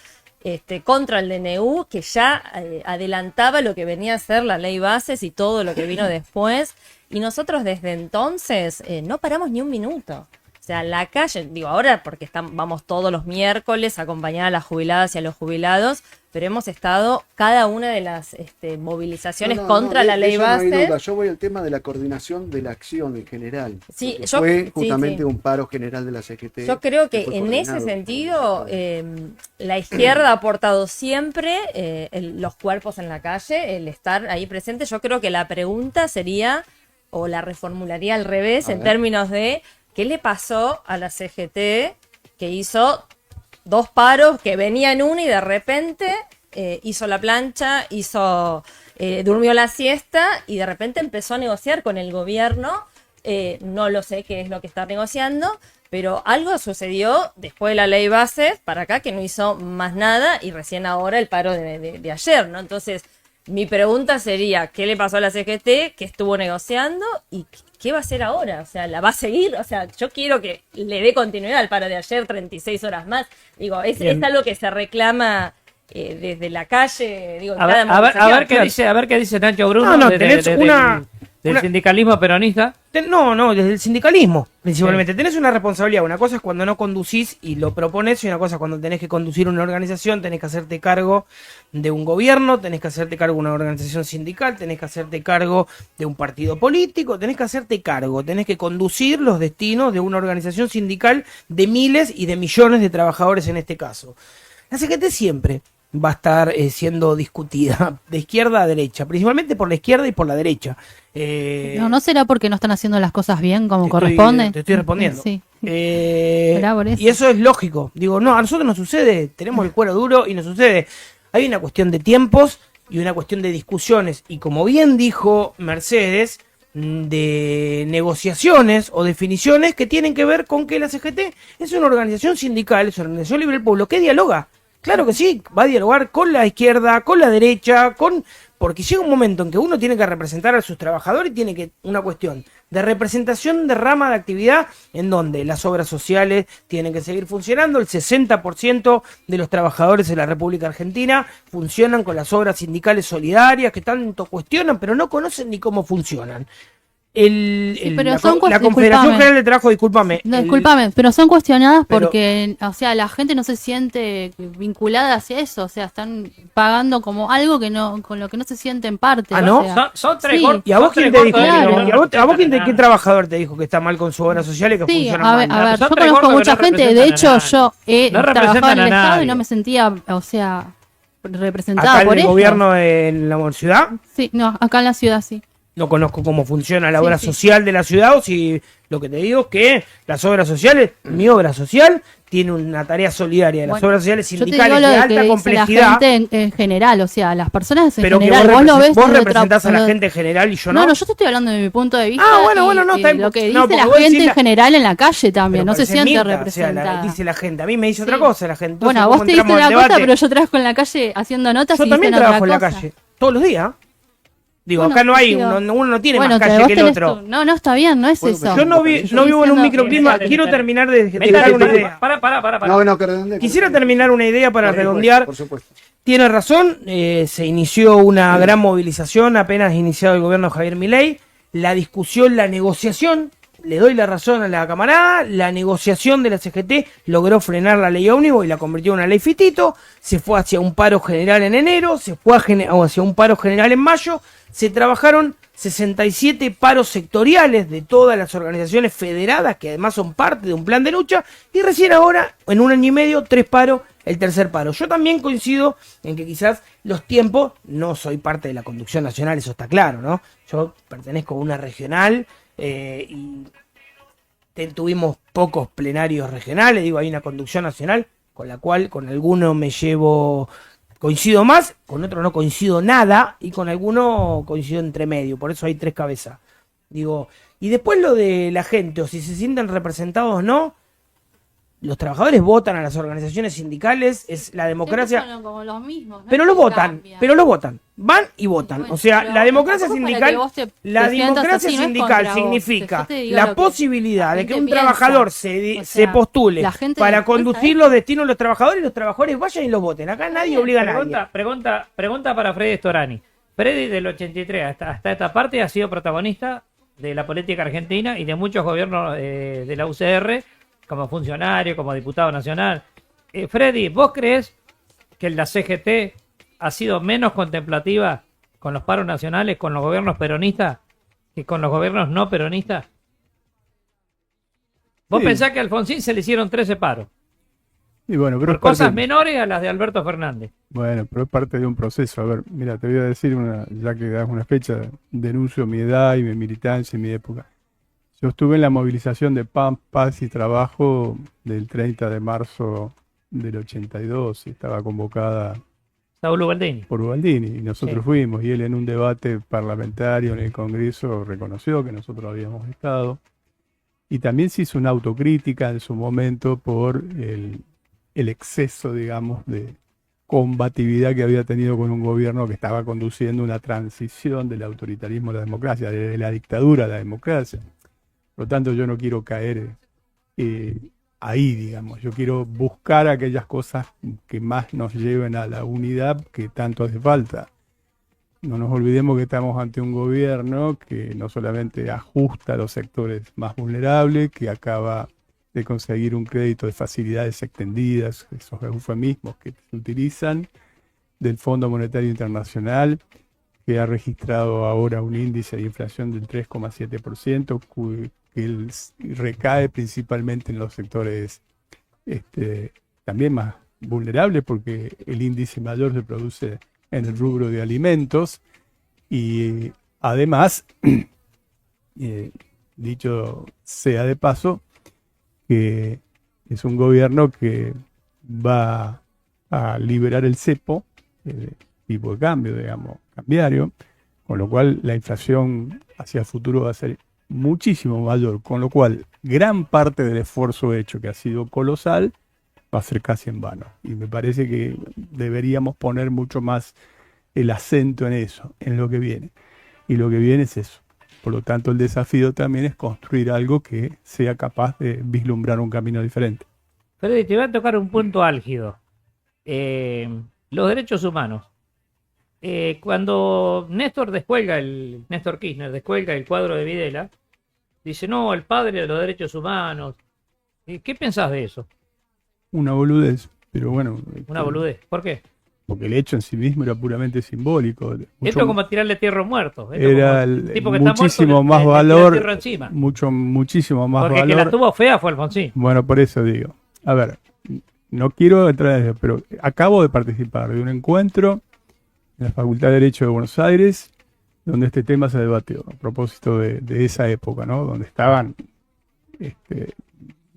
contra el DNU, que ya adelantaba lo que venía a ser la ley bases y todo lo que vino después. Y nosotros desde entonces no paramos ni un minuto. O sea, la calle, digo ahora porque vamos todos los miércoles a acompañar a las jubiladas y a los jubilados, pero hemos estado cada una de las movilizaciones contra la ley base. No, yo voy al tema de la coordinación de la acción en general. Sí, fue justamente un paro general de la CGT. Yo creo que en ese sentido la izquierda ha aportado siempre los cuerpos en la calle, el estar ahí presente. Yo creo que la pregunta sería, o la reformularía al revés, en términos de ¿qué le pasó a la CGT que hizo 2 paros, que venía en uno y de repente hizo la plancha, durmió la siesta y de repente empezó a negociar con el gobierno? No lo sé qué es lo que está negociando, pero algo sucedió después de la ley base para acá que no hizo más nada y recién ahora el paro de ayer, ¿no? Entonces, mi pregunta sería, ¿qué le pasó a la CGT? ¿Qué estuvo negociando? ¿Y qué va a hacer ahora? O sea, ¿la va a seguir? O sea, yo quiero que le dé continuidad al paro de ayer, 36 horas más. Digo, es algo que se reclama desde la calle. Digo, a ver qué dice Nacho Bruno del sindicalismo peronista. Desde el sindicalismo, principalmente. Sí. Tenés una responsabilidad. Una cosa es cuando no conducís y lo propones, y una cosa es cuando tenés que conducir una organización, tenés que hacerte cargo de un gobierno, tenés que hacerte cargo de una organización sindical, tenés que hacerte cargo de un partido político, tenés que hacerte cargo, tenés que conducir los destinos de una organización sindical de miles y de millones de trabajadores en este caso. La CGT siempre va a estar siendo discutida de izquierda a derecha, principalmente por la izquierda y por la derecha. ¿No será porque no están haciendo las cosas bien como corresponde? Te estoy respondiendo. Sí. Y eso es lógico. Digo, no, a nosotros nos sucede, tenemos el cuero duro y nos sucede. Hay una cuestión de tiempos y una cuestión de discusiones. Y como bien dijo Mercedes, de negociaciones o definiciones que tienen que ver con que la CGT es una organización sindical, es una organización libre del pueblo que dialoga. Claro que sí, va a dialogar con la izquierda, con la derecha, porque llega un momento en que uno tiene que representar a sus trabajadores y tiene que una cuestión de representación de rama de actividad en donde las obras sociales tienen que seguir funcionando. El 60% de los trabajadores de la República Argentina funcionan con las obras sindicales solidarias que tanto cuestionan, pero no conocen ni cómo funcionan. Pero La son Confederación discúlpame. General de Trabajo, discúlpame. No, discúlpame, pero son cuestionadas pero- porque, o sea, la gente no se siente vinculada hacia eso, o sea, están pagando como algo que no, con lo que no se siente en parte. Ah, o ¿no? sea. Son tres Sí. cortes. ¿Y a vos quién te dijo? Claro. ¿Y a vos qué trabajador te dijo que está mal con su obra social y que Sí, funciona a ver, mal? yo Son tres conozco gordos que mucha no gente, de representan a hecho nadie. yo he No trabajado representan en el a Estado y nadie. no me sentía, o sea, representada Acá en por el ellos. gobierno en la ciudad, Sí, no, acá en la ciudad sí. no conozco cómo funciona la Sí, obra sí. social de la ciudad, o si lo que te digo es que las obras sociales, mi obra social, tiene una tarea solidaria. Las Bueno, obras sociales Yo te sindicales digo lo de de alta que dice la complejidad, gente en general, o sea, las personas en pero que general, vos lo ves vos desde representás a la lo- gente en general y yo No, no. no, yo te estoy hablando de mi punto de vista. Ah, bueno, no, y está bien. lo que dice No, porque la vos decís gente en la- general en la calle también, Pero no se parece siente mita, o sea, representada. dice la gente. A mí me dice Sí. otra cosa la gente. Entonces, Bueno, a ¿cómo vos te dicen entramos al una cosa, debate? pero yo trabajo en la calle haciendo notas Yo y también dicen trabajo otra en la cosa. calle, todos los días. Digo, Bueno, acá no hay, digo, uno no tiene bueno, más calle vos que el tenés otro. No, no, está bien, no es Bueno, eso. Yo no vivo en un diciendo- microclima. Métale, Quiero métale. terminar de Métale, dejar una idea. Para. No, que redondee. Quisiera terminar una idea para redondear. Por supuesto. Tiene razón, se inició una gran movilización apenas iniciado el gobierno de Javier Milei. La discusión, la negociación, le doy la razón a la camarada, la negociación de la CGT logró frenar la ley ómnibus y la convirtió en una ley fitito. Se fue hacia un paro general en enero, se fue hacia un paro general en mayo. Se trabajaron 67 paros sectoriales de todas las organizaciones federadas, que además son parte de un plan de lucha, y recién ahora, en un año y medio, 3 paros, el tercer paro. Yo también coincido en que quizás los tiempos, no soy parte de la conducción nacional, eso está claro, ¿no? Yo pertenezco a una regional y tuvimos pocos plenarios regionales, digo, hay una conducción nacional con la cual con alguno me llevo... Coincido más, con otro no coincido nada y con alguno coincido entre medio, por eso hay 3 cabezas. Digo, y después lo de la gente, o si se sienten representados o no, los trabajadores votan a las organizaciones sindicales, es la democracia, Siempre son como los mismos, ¿no? pero lo Que votan, cambian. van y votan. Bueno, o sea, pero la democracia tampoco es para sindical, que vos la te sientas democracia así, no es sindical contra vos. significa Yo te digo la lo que posibilidad la de que gente un piensa. trabajador O se sea, postule la gente para piensa conducir eso. los destinos de los trabajadores y los trabajadores vayan y los voten. Acá nadie obliga a nadie. Pregunta para Freddy Storani. Freddy del 83 hasta esta parte ha sido protagonista de la política argentina y de muchos gobiernos de la UCR, como funcionario, como diputado nacional. Freddy, ¿vos crees que la CGT ha sido menos contemplativa con los paros nacionales, con los gobiernos peronistas, que con los gobiernos no peronistas? Vos Sí. pensás que a Alfonsín se le hicieron 13 paros, Y bueno, pero por es parte, cosas menores a las de Alberto Fernández. bueno, pero es parte de un proceso. A ver, mira, te voy a decir ya que das una fecha, denuncio mi edad y mi militancia y mi época. Yo estuve en la movilización de Paz y Trabajo del 30 de marzo del 82 y estaba convocada Saúl Ubaldini. por Ubaldini y nosotros Sí. fuimos y él en un debate parlamentario en el Congreso reconoció que nosotros habíamos estado y también se hizo una autocrítica en su momento por el exceso, digamos, de combatividad que había tenido con un gobierno que estaba conduciendo una transición del autoritarismo a la democracia, de la dictadura a la democracia. Por lo tanto, yo no quiero caer ahí, digamos. Yo quiero buscar aquellas cosas que más nos lleven a la unidad que tanto hace falta. No nos olvidemos que estamos ante un gobierno que no solamente ajusta a los sectores más vulnerables, que acaba de conseguir un crédito de facilidades extendidas, esos eufemismos que se utilizan, del Fondo Monetario Internacional, que ha registrado ahora un índice de inflación del 3,7%, que recae principalmente en los sectores también más vulnerables, porque el índice mayor se produce en el rubro de alimentos, y además, dicho sea de paso, que es un gobierno que va a liberar el cepo, tipo de cambio, digamos, cambiario, con lo cual la inflación hacia el futuro va a ser muchísimo mayor, con lo cual gran parte del esfuerzo hecho, que ha sido colosal, va a ser casi en vano. Y me parece que deberíamos poner mucho más el acento en eso, en lo que viene. Y lo que viene es eso. Por lo tanto, el desafío también es construir algo que sea capaz de vislumbrar un camino diferente. Freddy, te voy a tocar un punto álgido. Los derechos humanos. Cuando Néstor Kirchner descuelga el cuadro de Videla, dice, no, el padre de los derechos humanos. ¿Qué pensás de eso? Una boludez, pero bueno. Una boludez. ¿Por qué? Porque el hecho en sí mismo era puramente simbólico. Esto es como tirarle tierra a un muerto. Era tipo que está muchísimo muerto, más le tira valor. tierra encima. Muchísimo más Porque valor. el que la tuvo fea fue Alfonsín. Bueno, por eso digo. A ver, no quiero entrar en eso, pero acabo de participar de un encuentro en la Facultad de Derecho de Buenos Aires, donde este tema se debatió, a propósito de esa época, ¿no? Donde estaban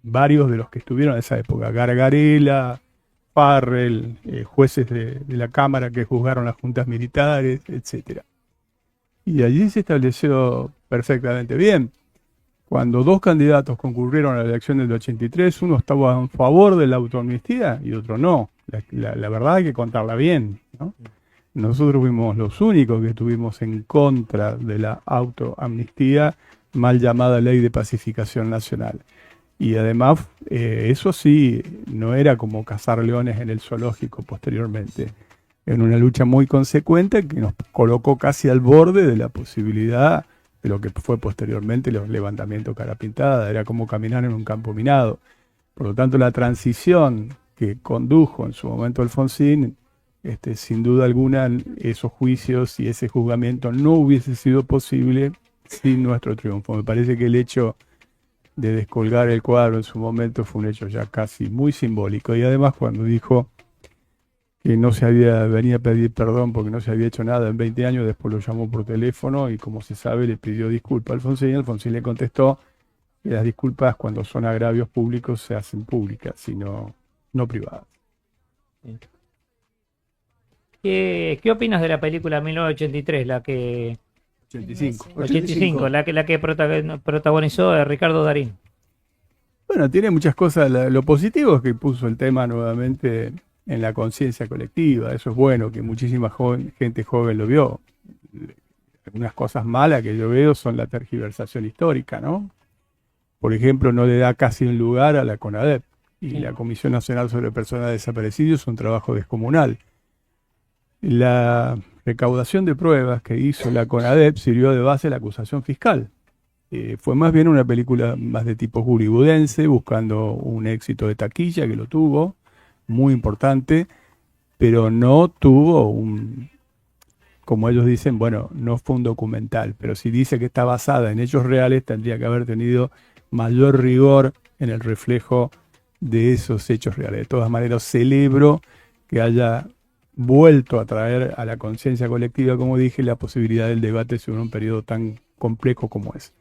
varios de los que estuvieron en esa época, Gargarella, Farrell, jueces de la Cámara que juzgaron las juntas militares, etcétera. Y allí se estableció perfectamente bien. Cuando dos candidatos concurrieron a la elección del 83, uno estaba en favor de la autoamnistía y otro no. La verdad hay que contarla bien, ¿no? Nosotros fuimos los únicos que estuvimos en contra de la autoamnistía, mal llamada Ley de Pacificación Nacional. Y además, eso sí, no era como cazar leones en el zoológico posteriormente. En una lucha muy consecuente que nos colocó casi al borde de la posibilidad de lo que fue posteriormente los levantamientos cara pintada. Era como caminar en un campo minado. Por lo tanto, la transición que condujo en su momento Alfonsín, sin duda alguna, esos juicios y ese juzgamiento no hubiese sido posible sin nuestro triunfo. Me parece que el hecho de descolgar el cuadro en su momento fue un hecho ya casi muy simbólico. Y además, cuando dijo que venía a pedir perdón porque no se había hecho nada en 20 años, después lo llamó por teléfono y, como se sabe, le pidió disculpas a Alfonsín, y Alfonsín le contestó que las disculpas, cuando son agravios públicos, se hacen públicas, sino no privadas. ¿Qué opinas de la película 1983, la que 85. la que protagonizó Ricardo Darín? Bueno, tiene muchas cosas. Lo positivo es que puso el tema nuevamente en la conciencia colectiva. Eso es bueno, que muchísima gente joven lo vio. Algunas cosas malas que yo veo son la tergiversación histórica, ¿no? Por ejemplo, no le da casi un lugar a la CONADEP. Y la Comisión Nacional sobre Personas Desaparecidas es un trabajo descomunal. La recaudación de pruebas que hizo la CONADEP sirvió de base a la acusación fiscal. Fue más bien una película más de tipo hollywoodense, buscando un éxito de taquilla, que lo tuvo, muy importante, pero no tuvo como ellos dicen, bueno, no fue un documental, pero si dice que está basada en hechos reales, tendría que haber tenido mayor rigor en el reflejo de esos hechos reales. De todas maneras, celebro que haya vuelto a traer a la conciencia colectiva, como dije, la posibilidad del debate sobre un periodo tan complejo como es.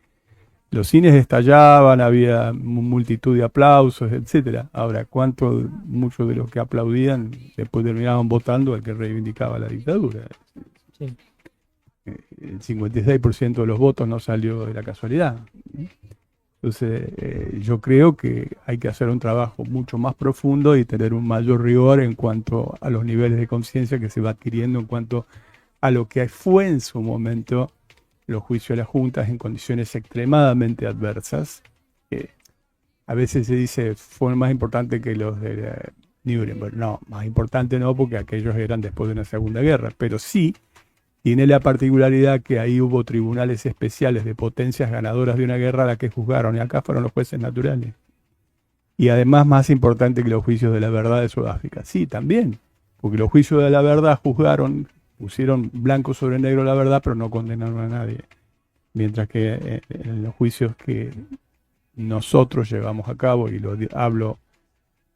Los cines estallaban, había multitud de aplausos, etcétera. Ahora, muchos de los que aplaudían después terminaban votando al que reivindicaba la dictadura? Sí. El 56% de los votos no salió de la casualidad. Entonces, yo creo que hay que hacer un trabajo mucho más profundo y tener un mayor rigor en cuanto a los niveles de conciencia que se va adquiriendo en cuanto a lo que fue en su momento los juicios de las juntas en condiciones extremadamente adversas. A veces se dice fueron más importantes que los de Nuremberg. No, más importante no, porque aquellos eran después de una Segunda Guerra, pero sí tiene la particularidad que ahí hubo tribunales especiales de potencias ganadoras de una guerra a la que juzgaron, y acá fueron los jueces naturales. Y además más importante que los juicios de la verdad de Sudáfrica. Sí, también, porque los juicios de la verdad pusieron blanco sobre negro la verdad, pero no condenaron a nadie. Mientras que en los juicios que nosotros llevamos a cabo, y hablo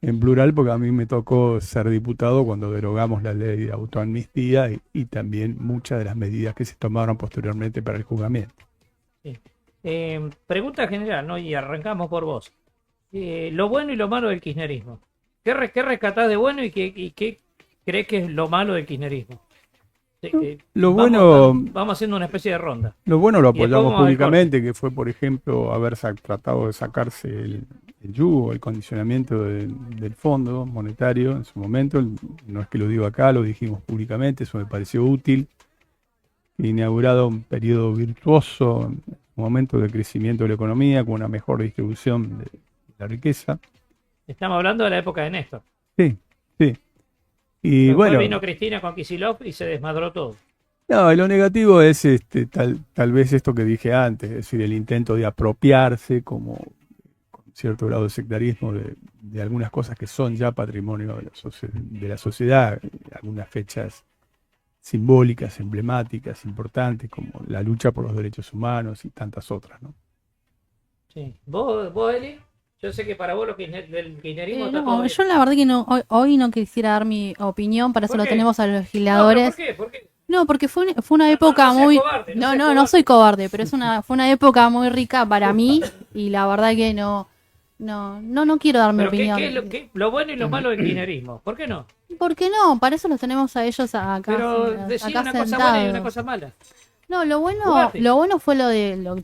en plural porque a mí me tocó ser diputado cuando derogamos la ley de autoamnistía y también muchas de las medidas que se tomaron posteriormente para el juzgamiento. Sí. Pregunta general, ¿no? Y arrancamos por vos. Lo bueno y lo malo del kirchnerismo. ¿Qué rescatás de bueno y qué crees que es lo malo del kirchnerismo? Lo vamos haciendo una especie de ronda. Lo bueno lo Y después apoyamos vamos al públicamente, que fue, por ejemplo, tratado de sacarse el yugo, el condicionamiento del Fondo Monetario en su momento. No es que lo digo acá, lo dijimos públicamente, eso me pareció útil. Inaugurado un periodo virtuoso, un momento de crecimiento de la economía, con una mejor distribución de la riqueza. Estamos hablando de la época de Néstor. Sí, sí. Y Después bueno, vino Cristina con Kicillof y se desmadró todo. no, y lo negativo es tal vez esto que dije antes, es decir, el intento de apropiarse como con cierto grado de sectarismo de algunas cosas que son ya patrimonio de la sociedad, algunas fechas simbólicas, emblemáticas, importantes, como la lucha por los derechos humanos y tantas otras, ¿no? Sí. ¿Vos, Eli? Yo sé que para vos del kirchnerismo está todo No, bien. yo la verdad que no, hoy no quisiera dar mi opinión, para eso ¿Por lo qué? tenemos a los No, legisladores. ¿pero ¿por qué? No, porque fue una época no seas muy... cobarde, no No, seas no, cobarde. no soy cobarde, pero fue una época muy rica para mí y la verdad que no quiero dar mi Pero opinión. ¿qué es lo bueno y lo malo del kirchnerismo? ¿Por qué no? ¿Por qué no? Para eso los tenemos a ellos acá, Pero acá decir una cosa sentados. buena y una cosa mala. No, lo Jugate. bueno fue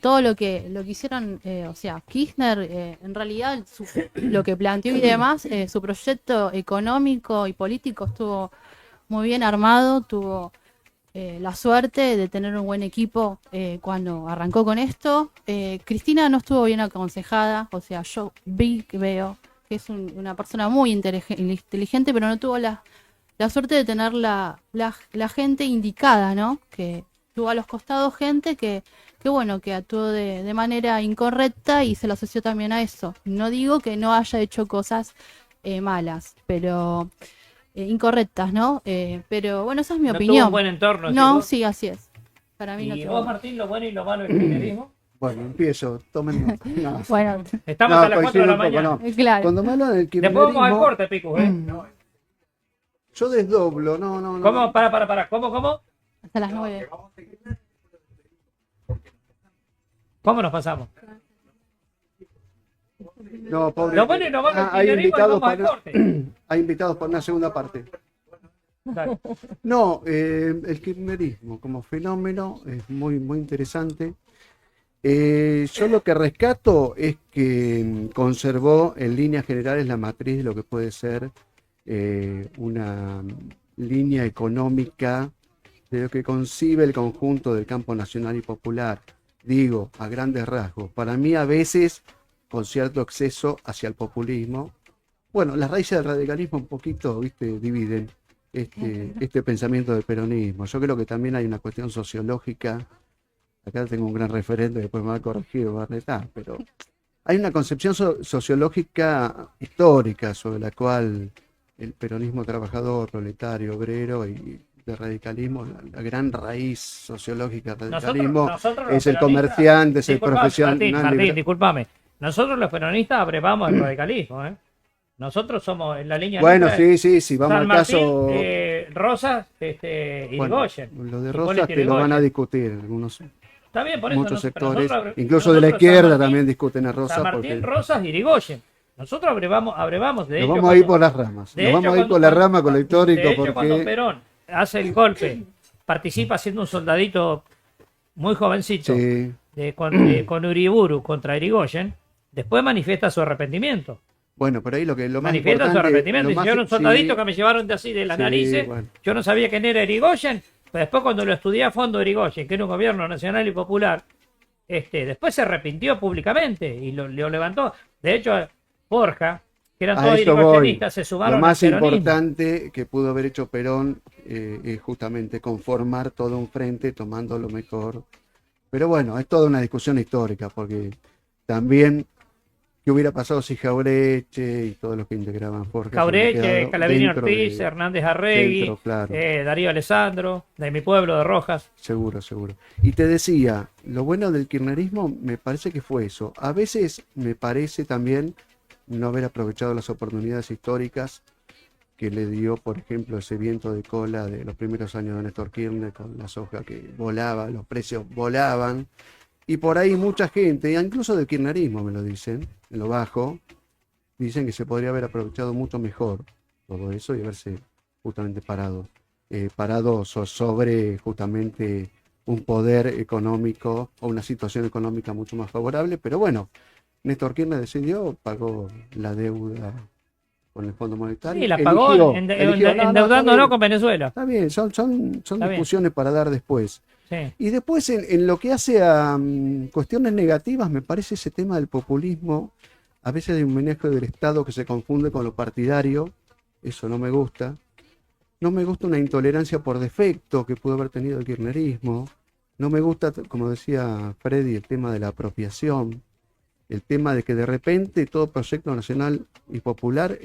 todo lo que hicieron, o sea, Kirchner, en realidad lo que planteó y demás, su proyecto económico y político estuvo muy bien armado, tuvo la suerte de tener un buen equipo cuando arrancó con esto. Cristina no estuvo bien aconsejada, o sea, yo veo que es una persona muy inteligente, pero no tuvo la suerte de tener la gente indicada, ¿no? Que tuvo a los costados gente que bueno, que actuó de manera incorrecta y se lo asoció también a eso. No digo que no haya hecho cosas malas, pero incorrectas, ¿no? Pero bueno, esa es mi No tuvo opinión. un buen entorno. decís No, vos. sí, así es. Para mí no ¿Y tuvo. vos, Martín, lo bueno y lo malo del kirchnerismo? Bueno, empiezo, tomen nota. No. Bueno, Estamos No, a las 4 de la coincido un mañana. poco, no. claro. Cuando me hablan del Después vamos al kirchnerismo, corte, Picus, ¿eh? yo desdoblo, no. ¿Cómo? Para. ¿Cómo? Hasta las 9. ¿Cómo nos pasamos? No, pobre. Lo bueno y lo malo del hay kirchnerismo y invitados vamos al para, corte. hay invitados para una segunda parte. Dale. No, el kirchnerismo como fenómeno es muy interesante. Yo lo que rescato es que conservó en líneas generales la matriz de lo que puede ser una línea económica de lo que concibe el conjunto del campo nacional y popular. Digo, a grandes rasgos. Para mí a veces con cierto exceso hacia el populismo. Bueno, las raíces del radicalismo un poquito, viste, dividen este pensamiento del peronismo. Yo creo que también hay una cuestión sociológica. Acá tengo un gran referente, después me va a corregir, va a retar, pero hay una concepción sociológica histórica sobre la cual el peronismo trabajador, proletario, obrero y de radicalismo, la gran raíz sociológica del radicalismo nosotros los es el peronistas- comerciante, es el Disculpame, profesional. Martín, discúlpame. Nosotros los peronistas abrevamos el radicalismo, ¿eh? Nosotros somos en la línea Bueno, nuestra, sí, vamos San al caso. Martín, Rosas, Bueno, Irigoyen. lo de Hipólito Rosas te lo van a Yrigoyen. discutir algunos, Está bien, por eso muchos pero sectores, nosotros incluso de la nosotros izquierda San Martín- también discuten a Rosas San Martín, porque Rosas, Irigoyen. Nosotros abrevamos de nos hecho, vamos a ir cuando- por las ramas. de Nos hecho, vamos a ir cuando- por la rama con lo de histórico hecho, cuando porque Perón hace el golpe, participa siendo un soldadito muy jovencito sí. con Uriburu contra Irigoyen, después manifiesta su arrepentimiento. Bueno, pero ahí lo más Manifiesta su importante, arrepentimiento. lo Y más- yo era un soldadito sí, que me llevaron de así de las sí, narices. bueno. Yo no sabía quién era Irigoyen. Pero después cuando lo estudié a fondo Irigoyen, que era un gobierno nacional y popular, después se arrepintió públicamente y lo levantó. De hecho, Borja, que eran A todos eso voy. irigoyenistas, se Lo sumaron más al peronismo. importante que pudo haber hecho Perón es justamente conformar todo un frente tomando lo mejor. Pero bueno, es toda una discusión histórica porque también qué hubiera pasado si Jaureche y todos los que integraban Forja Jaureche, Calaverín Ortiz, Hernández Arregui, dentro, claro. Darío Alessandro, de mi pueblo, de Rojas. Seguro. Y te decía, lo bueno del kirchnerismo me parece que fue eso. A veces me parece también no haber aprovechado las oportunidades históricas que le dio, por ejemplo, ese viento de cola de los primeros años de Néstor Kirchner con la soja que volaba, los precios volaban. Y por ahí mucha gente, incluso del kirchnerismo me lo dicen, en lo bajo, dicen que se podría haber aprovechado mucho mejor todo eso y haberse justamente parado parados sobre justamente un poder económico o una situación económica mucho más favorable, pero bueno, Néstor Kirchner decidió, pagó la deuda con el Fondo Monetario. Sí, la pagó endeudándonos con Venezuela. Está bien, son Está discusiones para dar después. Sí. Y después, en lo que hace a cuestiones negativas, me parece ese tema del populismo, a veces de un manejo del Estado que se confunde con lo partidario, eso no me gusta. No me gusta una intolerancia por defecto que pudo haber tenido el kirchnerismo. No me gusta, como decía Freddy, el tema de la apropiación, el tema de que de repente todo proyecto nacional y popular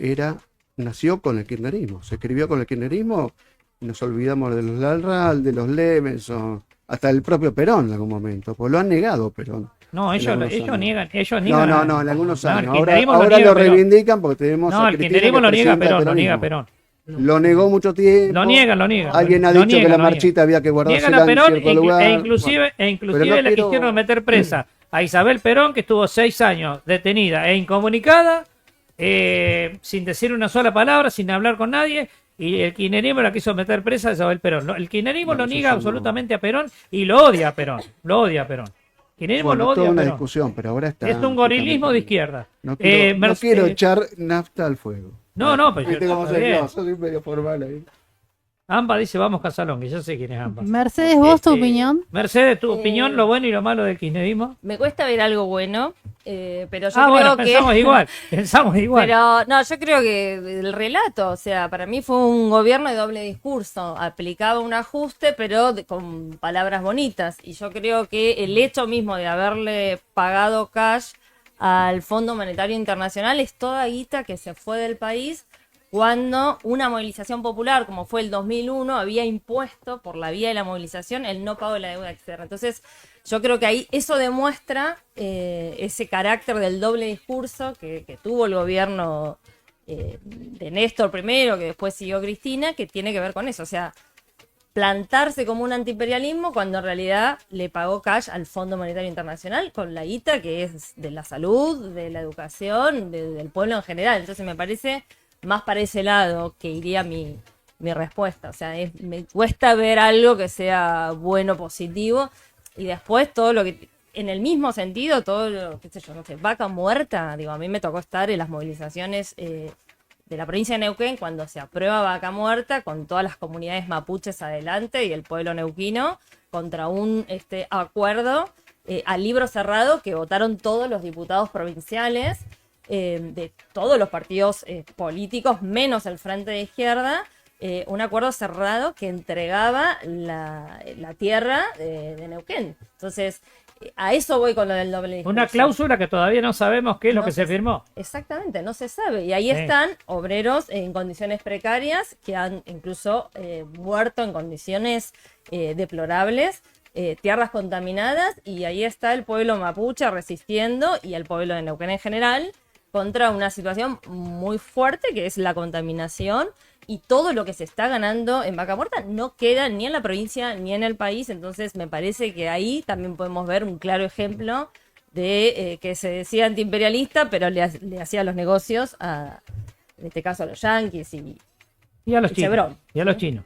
nació con el kirchnerismo, se escribió con el kirchnerismo y nos olvidamos de los Larral, de los Levenson, hasta el propio Perón en algún momento, pues lo han negado Perón. No, ellos niegan. No, en algunos No, el años. kirchnerismo Ahora niega lo Perón. reivindican porque tenemos No, a el Cristina kirchnerismo que lo niega presenta Perón, lo niega peronismo. Perón. Lo negó mucho tiempo. Lo niegan. Alguien ha Lo dicho que niegan, la lo marchita había que guardársela Niegan a Perón en cierto lugar. inclusive Pero no le quiero- quisieron meter presa a Isabel Perón, que estuvo 6 años detenida e incomunicada, sin decir una sola palabra, sin hablar con nadie, y el kirchnerismo la quiso meter presa a Isabel Perón. El kirchnerismo Bueno, lo eso niega yo no- absolutamente a Perón y lo odia a Perón. Lo odia a Perón. El kirchnerismo Bueno, lo toda odia a una Perón. discusión, pero ahora está. Es un gorilismo de izquierda. No quiero, no Merce- quiero echar nafta al fuego. No, pero Viste cómo está soy bien. yo, soy medio formal ahí. Amba dice, vamos Casalón, que yo sé quién es Amba. Mercedes, ¿vos tu Este, opinión? Mercedes, tu opinión, lo bueno y lo malo del kirchnerismo. Me cuesta ver algo bueno, pero yo creo Bueno, que... pensamos igual. Pero no, yo creo que el relato, o sea, para mí fue un gobierno de doble discurso. Aplicaba un ajuste, pero con palabras bonitas. Y yo creo que el hecho mismo de haberle pagado cash al Fondo Monetario Internacional es toda guita que se fue del país cuando una movilización popular, como fue el 2001, había impuesto por la vía de la movilización el no pago de la deuda externa. Entonces, yo creo que ahí eso demuestra ese carácter del doble discurso que tuvo el gobierno de Néstor primero, que después siguió Cristina, que tiene que ver con eso. O sea, plantarse como un antiimperialismo cuando en realidad le pagó cash al Fondo Monetario Internacional con la guita que es de la salud, de la educación, del pueblo en general. Entonces me parece más para ese lado que iría mi respuesta. O sea, me cuesta ver algo que sea bueno, positivo, y después todo lo que, en el mismo sentido, todo lo, qué sé yo, no sé, vaca muerta, digo, a mí me tocó estar en las movilizaciones de la provincia de Neuquén cuando se aprueba vaca muerta con todas las comunidades mapuches adelante y el pueblo neuquino contra un acuerdo a libro cerrado que votaron todos los diputados provinciales de todos los partidos políticos, menos el Frente de Izquierda, un acuerdo cerrado que entregaba la tierra de Neuquén. Entonces, a eso voy con lo del doble discurso. Una cláusula que todavía no sabemos qué es lo que se firmó. Exactamente, no se sabe. Y ahí Sí. están obreros en condiciones precarias que han incluso muerto en condiciones deplorables, tierras contaminadas, y ahí está el pueblo mapuche resistiendo y el pueblo de Neuquén en general contra una situación muy fuerte que es la contaminación, y todo lo que se está ganando en vaca muerta no queda ni en la provincia ni en el país. Entonces me parece que ahí también podemos ver un claro ejemplo de que se decía antiimperialista, pero le hacía los negocios en este caso a los yanquis Y a los y chinos. Chevron. Y a los chinos.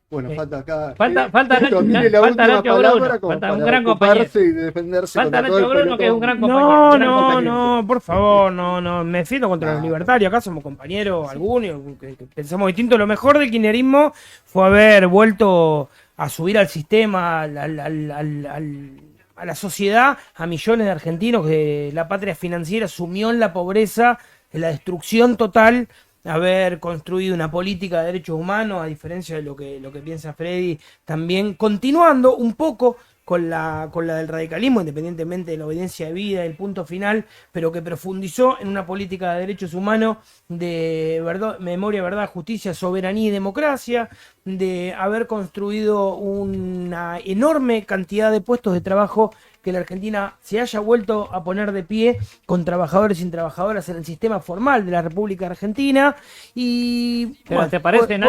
Bueno, falta acá. Falta Néstor Nacho- tiene la falta última Nacho palabra Bruno, como falta un para gran ocuparse compañero. y defenderse Falta contra todo Nacho el Bruno, que es un gran pelotón. compañero. No, gran no, compañero. no, por favor, no, me defiendo contra los libertarios. Acá somos compañeros, algunos que pensamos distinto. Lo mejor del kirchnerismo fue haber vuelto a subir al sistema, a la sociedad, a millones de argentinos que la patria financiera sumió en la pobreza, en la destrucción total. Haber construido una política de derechos humanos, a diferencia de lo que piensa Freddy, también continuando un poco con la del radicalismo, independientemente de la obediencia de vida y el punto final, pero que profundizó en una política de derechos humanos, de verdad, memoria, verdad, justicia, soberanía y democracia, de haber construido una enorme cantidad de puestos de trabajo, que la Argentina se haya vuelto a poner de pie con trabajadores y sin trabajadoras en el sistema formal de la República Argentina. Y Pero bueno, ¿te parece,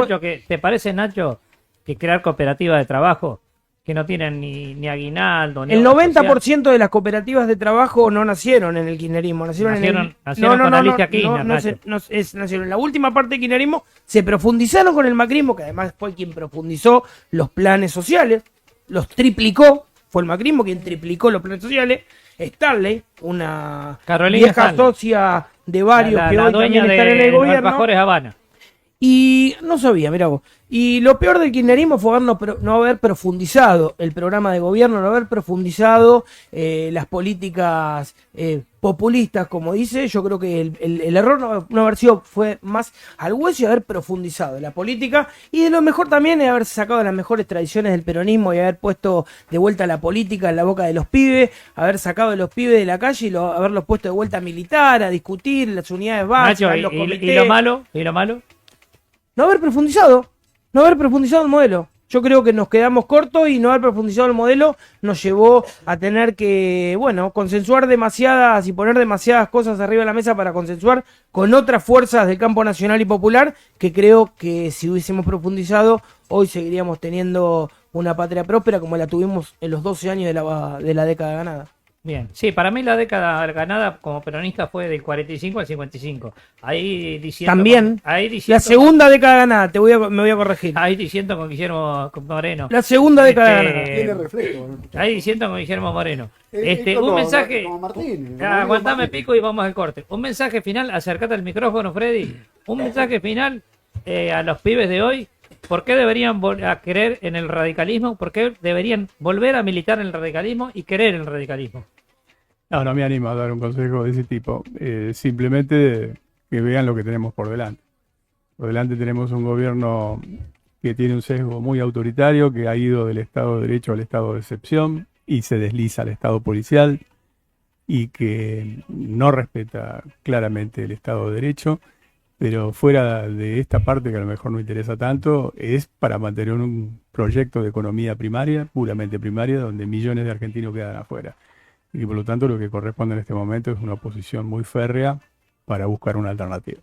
Nacho, que crear cooperativa de trabajo que no tienen ni aguinaldo. Ni El obra social. 90% de las cooperativas de trabajo no nacieron en el kirchnerismo, nacieron Nacieron con Alicia Kirchner, Nacho. nacieron en la última parte del kirchnerismo, se profundizaron con el macrismo, que además fue quien profundizó los planes sociales, los triplicó, fue el macrismo quien triplicó los planes sociales. Stanley, una Carolina vieja Stanley. socia de varios que la hoy dueña también están en de el los gobierno. alfajores Habana. Y no sabía, mira vos. Y lo peor del kirchnerismo fue no haber profundizado el programa de gobierno, no haber profundizado las políticas populistas, como dice. Yo creo que el error no haber sido, fue más al hueso y haber profundizado la política. Y de lo mejor también es haber sacado las mejores tradiciones del peronismo y haber puesto de vuelta la política en la boca de los pibes, haber sacado a los pibes de la calle y haberlos puesto de vuelta a militar, a discutir las unidades básicas, Nacho, los comités. y lo malo, y lo malo. No haber profundizado el modelo. Yo creo que nos quedamos cortos y no haber profundizado el modelo nos llevó a tener que, bueno, consensuar demasiadas y poner demasiadas cosas arriba de la mesa para consensuar con otras fuerzas del campo nacional y popular, que creo que si hubiésemos profundizado hoy seguiríamos teniendo una patria próspera como la tuvimos en los 12 años de la década ganada. Bien, sí, para mí la década ganada como peronista fue del 45 al 55. Ahí diciendo También, ahí diciendo la segunda década ganada, me voy a corregir. ahí diciendo con Guillermo Moreno. La segunda década Este, ganada. Tiene reflejo. Ahí diciendo con Guillermo Moreno. Es Un como- mensaje. como Martín, Aguantame pico y vamos al corte. Un mensaje final, acércate al micrófono, Freddy. Un mensaje final a los pibes de hoy. ¿Por qué deberían a creer en el radicalismo? ¿Por qué deberían volver a militar en el radicalismo y creer en el radicalismo? No me animo a dar un consejo de ese tipo. Simplemente que vean lo que tenemos por delante. Por delante tenemos un gobierno que tiene un sesgo muy autoritario, que ha ido del Estado de Derecho al Estado de excepción y se desliza al Estado policial y que no respeta claramente el Estado de Derecho. Pero fuera de esta parte que a lo mejor no interesa tanto, es para mantener un proyecto de economía primaria, puramente primaria, donde millones de argentinos quedan afuera. Y por lo tanto lo que corresponde en este momento es una oposición muy férrea para buscar una alternativa.